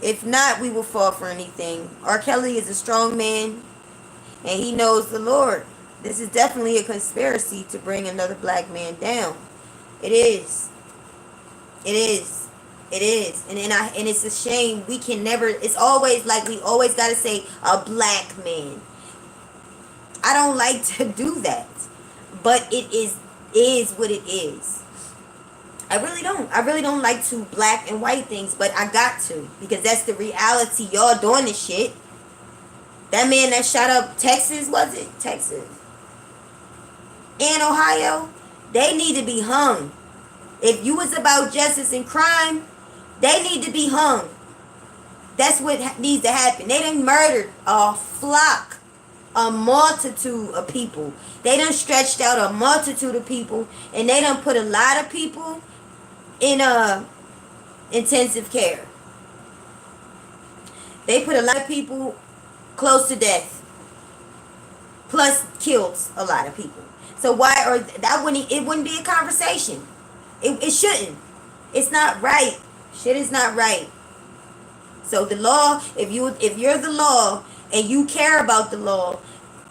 If not, we will fall for anything. R. Kelly is a strong man, and he knows the Lord. This is definitely a conspiracy to bring another black man down. It is. It is. It is. And it's a shame. We can never... It's always like we always got to say a black man. I don't like to do that. But it is what it is. I really don't like to black and white things, but I got to, because that's the reality. Y'all doing this shit. That man that shot up Texas, was it? Texas. And Ohio, they need to be hung. If you was about justice and crime, they need to be hung. That's what needs to happen. They done murdered a flock, a multitude of people. They done stretched out a multitude of people, and they done put a lot of people in intensive care. They put a lot of people close to death, plus killed a lot of people. So why, or that wouldn't, it wouldn't be a conversation. It shouldn't. It's not right. Shit is not right. So the law, if you're the law and you care about the law,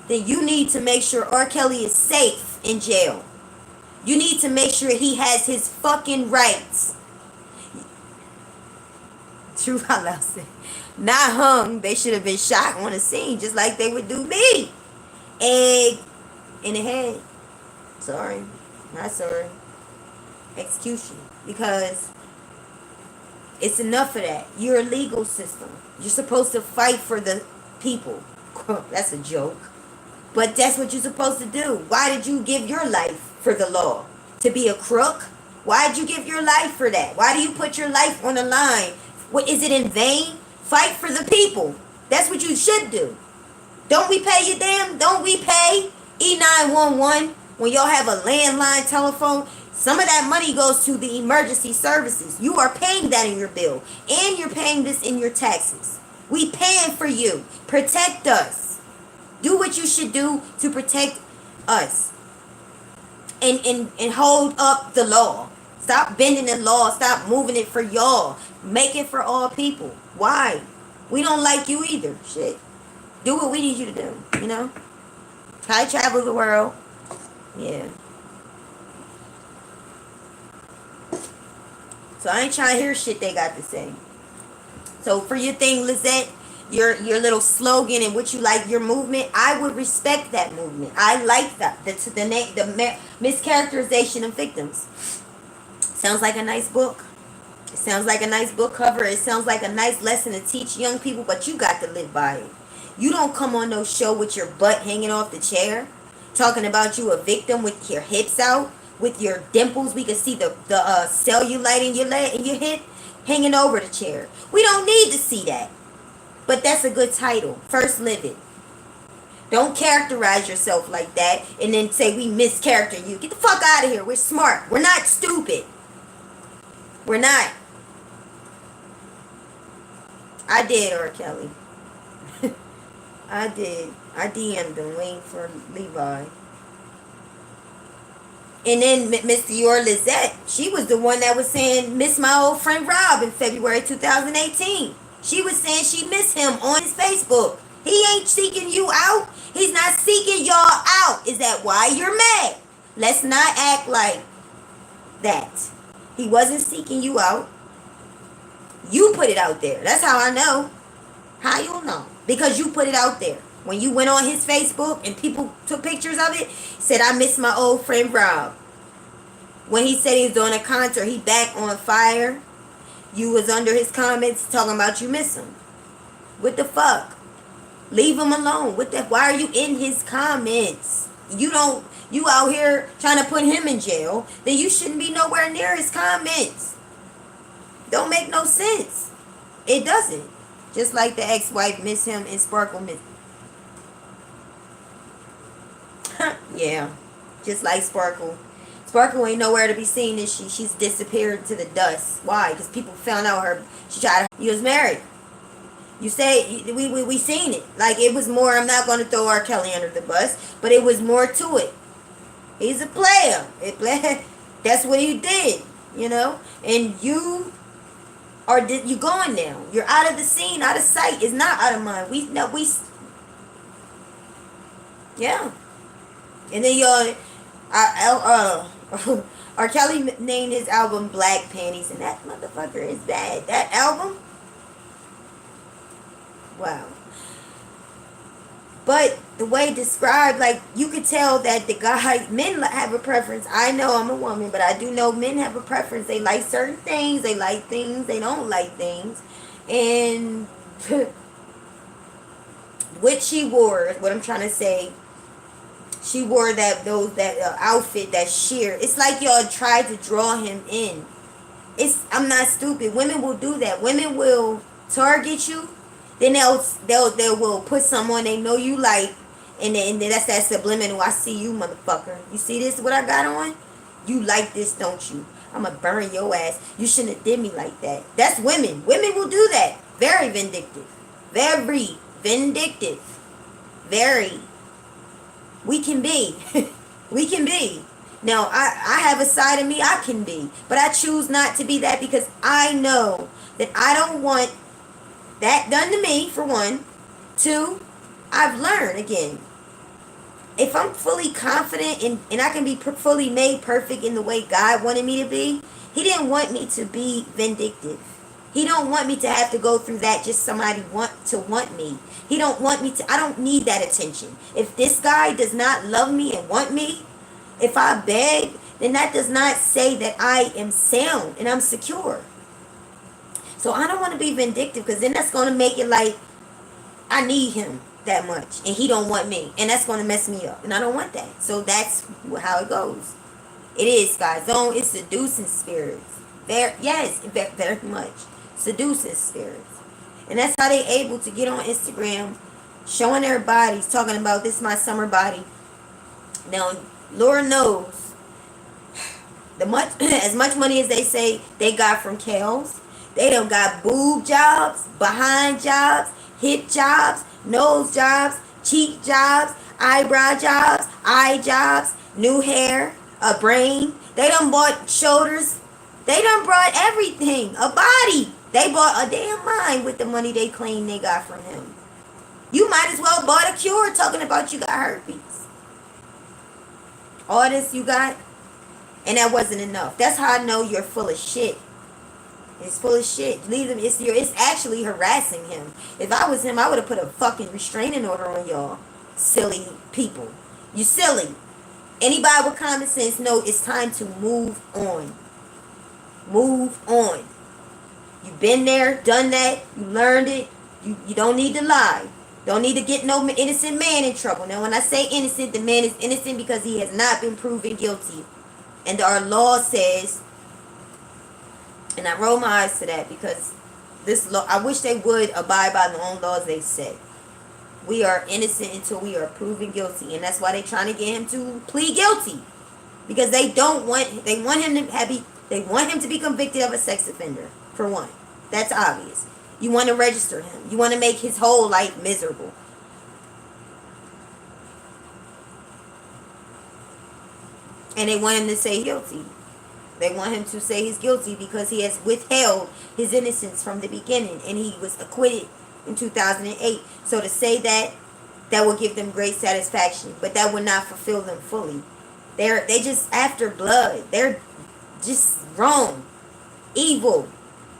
then you need to make sure R. Kelly is safe in jail. You need to make sure he has his fucking rights. True, I said. Not hung. They should have been shot on the scene, just like they would do me. Egg in the head. Sorry. Not sorry. Execution. Because It's enough of that. You're a legal system. You're supposed to fight for the people. That's a joke. But that's what you're supposed to do. Why did you give your life for the law? To be a crook? Why did you give your life for that? Why do you put your life on the line? What, is it in vain? Fight for the people. That's what you should do. Don't we pay you damn? Don't we pay E911 when y'all have a landline telephone? Some of that money goes to the emergency services. You are paying that in your bill. And you're paying this in your taxes. We paying for you. Protect us. Do what you should do to protect us. And hold up the law. Stop bending the law. Stop moving it for y'all. Make it for all people. Why? We don't like you either. Shit. Do what we need you to do. You know? Try to travel the world. Yeah. So I ain't trying to hear shit they got to say. So for your thing, Lizette, your little slogan and what you like, your movement, I would respect that movement. I like that. The mischaracterization of victims. Sounds like a nice book. It sounds like a nice book cover. It sounds like a nice lesson to teach young people, but you got to live by it. You don't come on no show with your butt hanging off the chair, talking about you a victim with your hips out, with your dimples. We can see the cellulite in your leg and your hip hanging over the chair. We don't need to see that. But that's a good title. First, live it. Don't characterize yourself like that and then say we mischaracter you. Get the fuck out of here. We're smart. We're not stupid. We're not. I did, Rkelly. I did. I DM'd him waiting for Levi. And then Miss Dior Lizette, she was the one that was saying, miss my old friend Rob in February 2018. She was saying she missed him on his Facebook. He ain't seeking you out. He's not seeking y'all out. Is that why you're mad? Let's not act like that. He wasn't seeking you out. You put it out there. That's how I know. How you know? Because you put it out there. When you went on his Facebook and people took pictures of it, said, I miss my old friend Rob. When he said he was doing a concert, he back on fire. You was under his comments talking about you miss him. What the fuck? Leave him alone. What the? Why are you in his comments? You out here trying to put him in jail, then you shouldn't be nowhere near his comments. Don't make no sense. It doesn't. Just like the ex-wife miss him and Sparkle miss. Yeah. Just like Sparkle. Sparkle ain't nowhere to be seen, is she? She's disappeared to the dust. Why? Because people found out she tried to, you was married. You say, we seen it. Like, it was more, I'm not going to throw Rkelly under the bus, but it was more to it. He's a player. That's what he did, you know? And you going now. You're out of the scene, out of sight. It's not out of mind. Yeah. And then Rkelly named his album Black Panties, and that motherfucker is bad. That album? Wow. But the way described, like, you could tell that the guy, men have a preference. I know I'm a woman, but I do know men have a preference. They like certain things. They like things. They don't like things. And what she wore, what I'm trying to say, she wore that outfit, that sheer. It's like y'all tried to draw him in. I'm not stupid. Women will do that. Women will target you. Then they will put someone they know you like, and then that's that subliminal. I see you, motherfucker. You see this? What I got on? You like this, don't you? I'ma burn your ass. You shouldn't have did me like that. That's women. Women will do that. Very vindictive. Very vindictive. Very. We can be. We can be. Now, I have a side of me I can be. But I choose not to be that because I know that I don't want that done to me, for one. Two, I've learned, again, if I'm fully confident and I can be fully made perfect in the way God wanted me to be, he didn't want me to be vindictive. He don't want me to have to go through that just somebody want me. He don't want me to, I don't need that attention. If this guy does not love me and want me, if I beg, then that does not say that I am sound and I'm secure. So I don't want to be vindictive, because then that's going to make it like I need him that much and he don't want me, and that's going to mess me up, and I don't want that. So that's how it goes. It is, guys. Don't. It's seducing spirits. Yes, very much seducing spirits, and that's how they able to get on Instagram, showing their bodies, talking about this is my summer body. Now, Lord knows, as much money as they say they got from Kels, they done got boob jobs, behind jobs, hip jobs, nose jobs, cheek jobs, eyebrow jobs, eye jobs, new hair, a brain. They done bought shoulders. They done brought everything. A body. They bought a damn mind with the money they claim they got from him. You might as well bought a cure talking about you got herpes. All this you got, and that wasn't enough. That's how I know you're full of shit. It's full of shit. Leave them. It's actually harassing him. If I was him, I would have put a fucking restraining order on y'all. Silly people. You silly. Anybody with common sense know it's time to move on. Move on. You've been there, done that. You learned it. You don't need to lie. Don't need to get no innocent man in trouble. Now, when I say innocent, the man is innocent because he has not been proven guilty. And our law says, and I roll my eyes to that, because this law, I wish they would abide by the own laws they set. We are innocent until we are proven guilty, and that's why they're trying to get him to plead guilty, because they want him to be convicted of a sex offender. For one, that's obvious. You want to register him. You want to make his whole life miserable. And they want him to say guilty. They want him to say he's guilty because he has withheld his innocence from the beginning, and he was acquitted in 2008. So to say that will give them great satisfaction, but that would not fulfill them fully. They just after blood. They're just wrong, evil,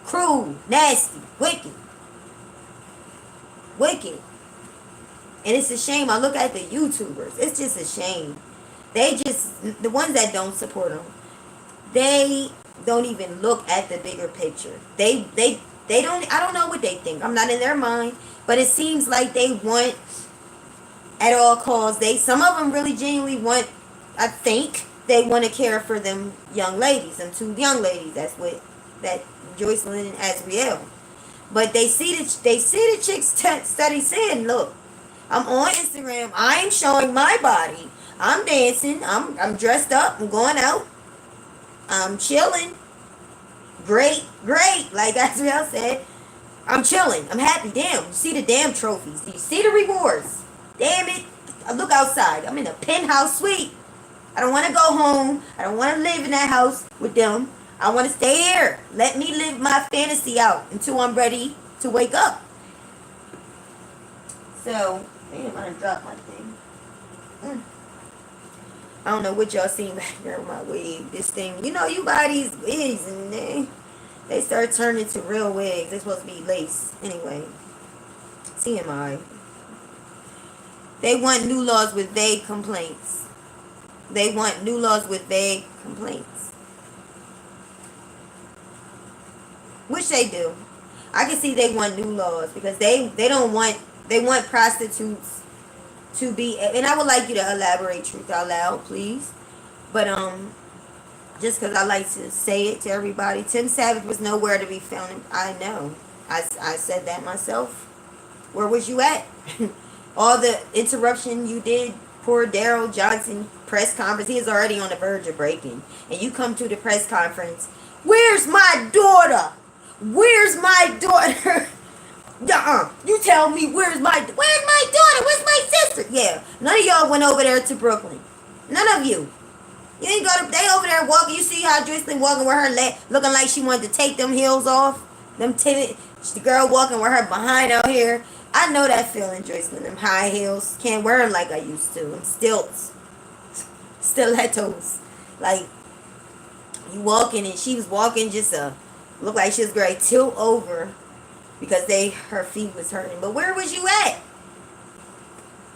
cruel, nasty, wicked. And it's a shame. I look at the YouTubers. It's just a shame. The ones that don't support them, they don't even look at the bigger picture. They don't, I don't know what they think. I'm not in their mind, but it seems like they want at all costs. Some of them really genuinely want, I think, they want to care for them young ladies, them two young ladies. That's what that Joycelyn and Azriel. But they see the chicks study saying, look, I'm on Instagram. I'm showing my body. I'm dancing. I'm dressed up. I'm going out. I'm chilling. Great. Like Azriel said, I'm chilling. I'm happy. Damn. You see the damn trophies. You see the rewards. Damn it. I look outside. I'm in a penthouse suite. I don't want to go home. I don't want to live in that house with them. I want to stay here. Let me live my fantasy out until I'm ready to wake up. So, damn, I done dropped my thing. I don't know what y'all seen back there with my wig. This thing, you buy these wigs and they start turning to real wigs. They're supposed to be lace. Anyway, TMI. They want new laws with vague complaints. Which they do. I can see they want new laws because they want prostitutes to be, and I would like you to elaborate truth out loud, please. But just because I like to say it to everybody, Tim Savage was nowhere to be found. I know. I said that myself. Where was you at? All the interruption you did, poor Daryl Johnson press conference, he is already on the verge of breaking. And you come to the press conference, where's my daughter? Where's my daughter? You tell me where's my daughter? Where's my sister? Yeah, none of y'all went over there to Brooklyn. None of you. You ain't go to, they over there walking. You see how Joycelyn walking with her leg, looking like she wanted to take them heels off? The girl walking with her behind out here. I know that feeling, Joycelyn. Them high heels. Can't wear them like I used to. Them stilts. Stilettos. Like, you walking and she was walking just looked like she was great. Tilt over because her feet was hurting. But where was you at?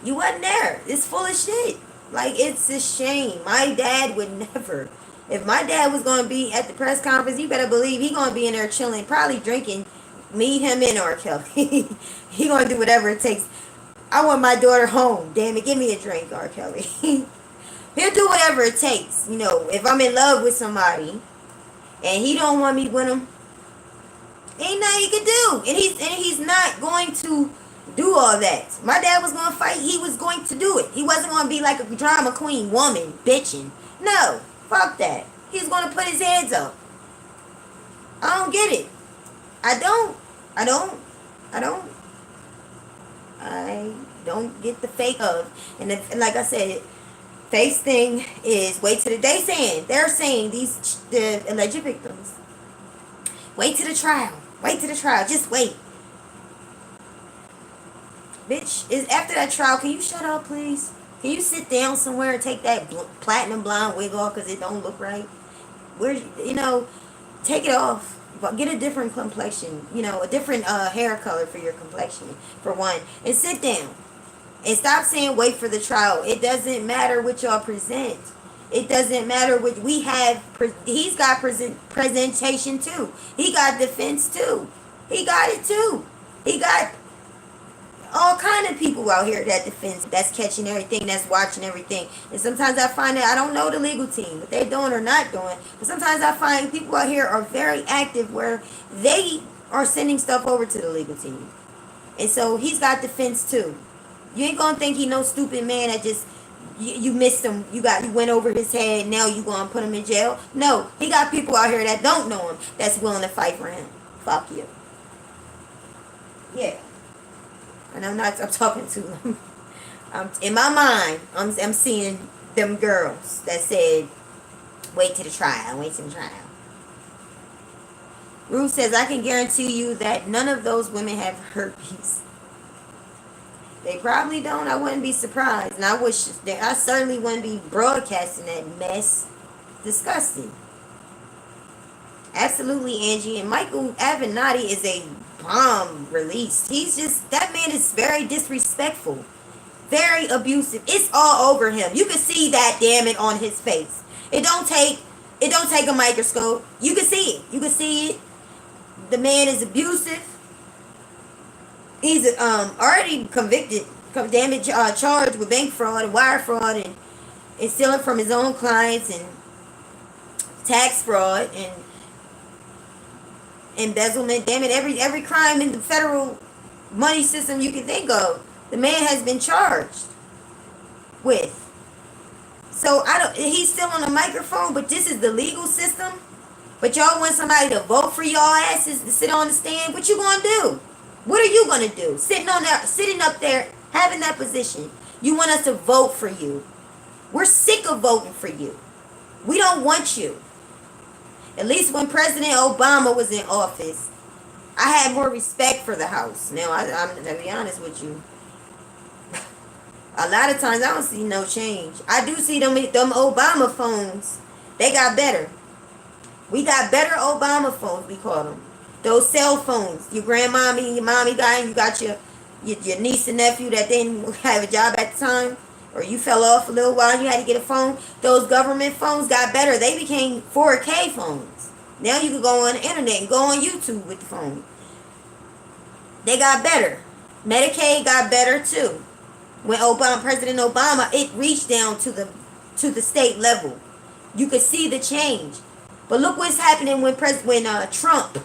You wasn't there. It's full of shit. Like, it's a shame. My dad would never. If my dad was going to be at the press conference, you better believe he going to be in there chilling, probably drinking Me, him, and Rkelly. He gonna do whatever it takes. I want my daughter home. Damn it, give me a drink, Rkelly. He'll do whatever it takes. You know, if I'm in love with somebody and he don't want me with him, ain't nothing he can do. And he's not going to do all that. My dad was gonna fight. He was going to do it. He wasn't gonna be like a drama queen woman bitching. No, fuck that. He's gonna put his hands up. I don't get it. I don't get the fake of. And like I said, face thing is wait till they're saying the alleged victims. Wait till the trial. Wait till the trial. Just wait. Bitch, is after that trial, can you shut up, please? Can you sit down somewhere and take that platinum blonde wig off because it don't look right? Take it off. But get a different complexion. A different hair color for your complexion, for one. And sit down. And stop saying wait for the trial. It doesn't matter what y'all present. It doesn't matter what we have. He's got presentation too. He got defense too. He got it too. He got all kind of people out here that defends, that's catching everything, that's watching everything. And sometimes I find that I don't know the legal team, what they're doing or not doing. But sometimes I find people out here are very active where they are sending stuff over to the legal team. And so he's got defense too. You ain't gonna think he no stupid man that just you missed him. You went over his head. Now you gonna put him in jail? No, he got people out here that don't know him that's willing to fight for him. Fuck you. Yeah. And I'm talking to them. In my mind, I'm seeing them girls that said, wait till the trial, wait till the trial. Ruth says, I can guarantee you that none of those women have herpes. They probably don't. I wouldn't be surprised. And I certainly wouldn't be broadcasting that mess. Disgusting. Absolutely, Angie. And Michael Avenatti is a bomb release. That man is very disrespectful. Very abusive. It's all over him. You can see that, damn it, on his face. It don't take a microscope. You can see it. You can see it. The man is abusive. He's already convicted, charged with bank fraud and wire fraud and stealing from his own clients and tax fraud and embezzlement. Damn it, every crime in the federal money system you can think of, the man has been charged with. So he's still on the microphone, but this is the legal system. But y'all want somebody to vote for y'all asses to sit on the stand. What you gonna do? What are you gonna do? Sitting up there, having that position. You want us to vote for you. We're sick of voting for you. We don't want you. At least when President Obama was in office, I had more respect for the House. Now, I'm to be honest with you. A lot of times I don't see no change. I do see them Obama phones. They got better. We got better Obama phones, we call them. Those cell phones. Your grandmommy and your mommy guy, and you got your niece and nephew that didn't have a job at the time, or you fell off a little while and you had to get a phone. Those government phones got better. They became 4K phones. Now you can go on the internet and go on YouTube with the phone. They got better. Medicaid got better too. When President Obama, it reached down to the state level. You could see the change. But look what's happening when Trump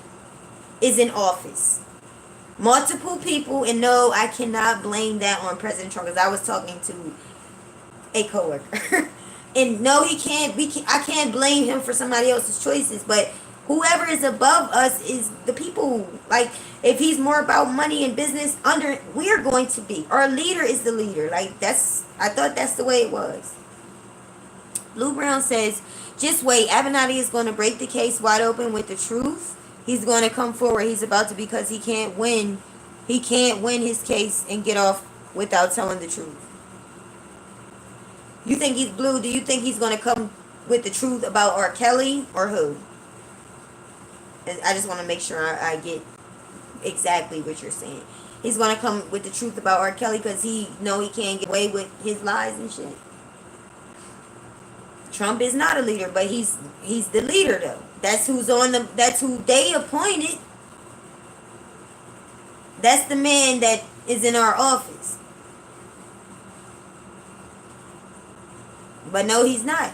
is in office. Multiple people, and no, I cannot blame that on President Trump, because I was talking to a coworker. And no, I can't blame him for somebody else's choices, but whoever is above us is the people. Like, if he's more about money and business, we're going to be. Our leader is the leader. I thought that's the way it was. Lou Brown says, just wait, Avenatti is going to break the case wide open with the truth. He's going to come forward. He's about to, because he can't win. He can't win his case and get off without telling the truth. You think he's blue? Do you think he's going to come with the truth about Rkelly or who? And I just want to make sure I get exactly what you're saying. He's going to come with the truth about Rkelly because he can't get away with his lies and shit. Trump is not a leader, but he's the leader though. That's who they appointed. That's the man that is in our office. But no, he's not.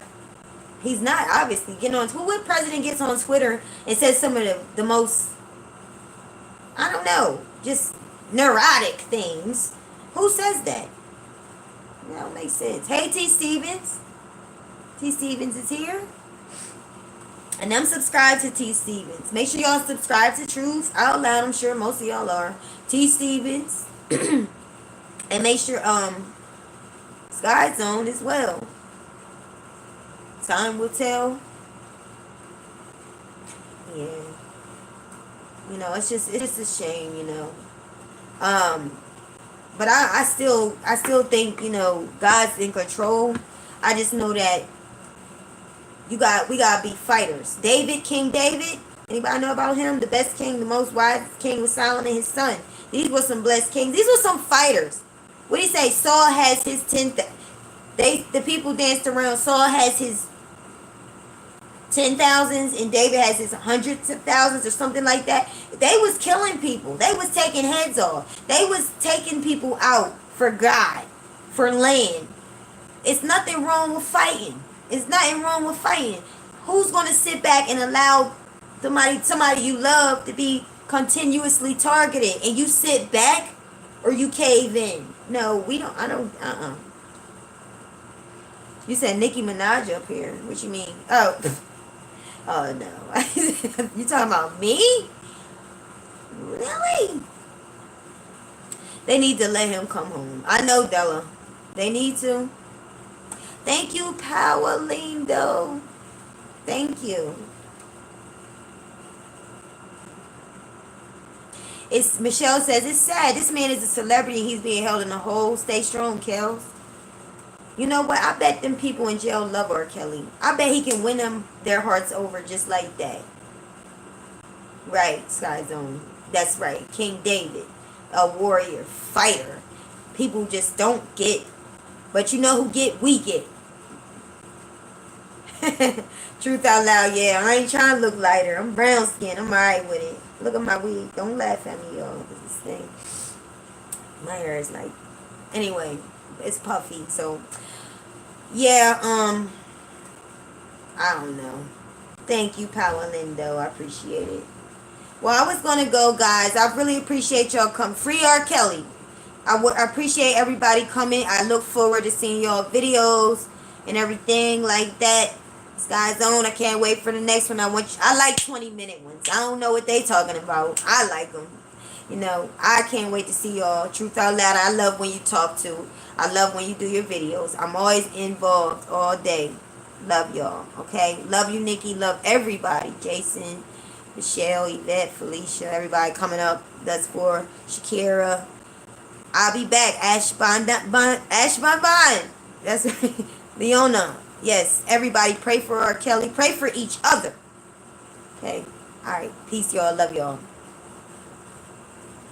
He's not, obviously. What president gets on Twitter and says some of the most, I don't know, just neurotic things? Who says that? That don't make sense. Hey, T. Stevens. T. Stevens is here. And I'm subscribed to T. Stevens. Make sure y'all subscribe to Truth Out Loud. I'm sure most of y'all are. T. Stevens. And make sure Sky Zone as well. Time will tell. Yeah. It's just a shame, But I still think, God's in control. I just know that we gotta be fighters. King David, anybody know about him? The best king, the most wise king was Solomon, his son. These were some blessed kings. These were some fighters. What do you say? Saul has his 10,000. The people danced around. Saul has his 10,000s and David has his hundreds of thousands or something like that. They was killing people. They was taking heads off. They was taking people out for God, for land. It's nothing wrong with fighting. It's nothing wrong with fighting. Who's going to sit back and allow somebody you love to be continuously targeted and you sit back or you cave in? No, we don't. I don't. You said Nicki Minaj up here. What you mean? Oh. Oh no. You talking about me? Really? They need to let him come home. I know, Della. They need to. Thank you, Powalindo. Thank you. Michelle says it's sad. This man is a celebrity. He's being held in a hole. Stay strong, Kels. You know what? I bet them people in jail love Rkelly. I bet he can win them their hearts over just like that. Right, Sky Zone. That's right. King David. A warrior. Fighter. People just don't get. But you know who get? We get. Truth out loud, yeah. I ain't trying to look lighter. I'm brown skin. I'm alright with it. Look at my wig. Don't laugh at me, y'all. This thing. My hair is like. Anyway, it's puffy. So, yeah. I don't know. Thank you, Powalindo. I appreciate it. Well, I was gonna go, guys. I really appreciate y'all come. Free Rkelly. I appreciate everybody coming. I look forward to seeing y'all videos and everything like that. Sky Zone, I can't wait for the next one. I like 20-minute ones. I don't know what they talking about. I like them. I can't wait to see y'all. Truth Out Loud, I love when you talk to. I love when you do your videos. I'm always involved all day. Love y'all. Okay? Love you, Nikki. Love everybody. Jason, Michelle, Yvette, Felicia, everybody coming up. That's for Shakira. I'll be back. Ash Bond. That's right. Leona. Yes, everybody pray for Rkelly. Pray for each other. Okay? Alright. Peace, y'all. Love y'all.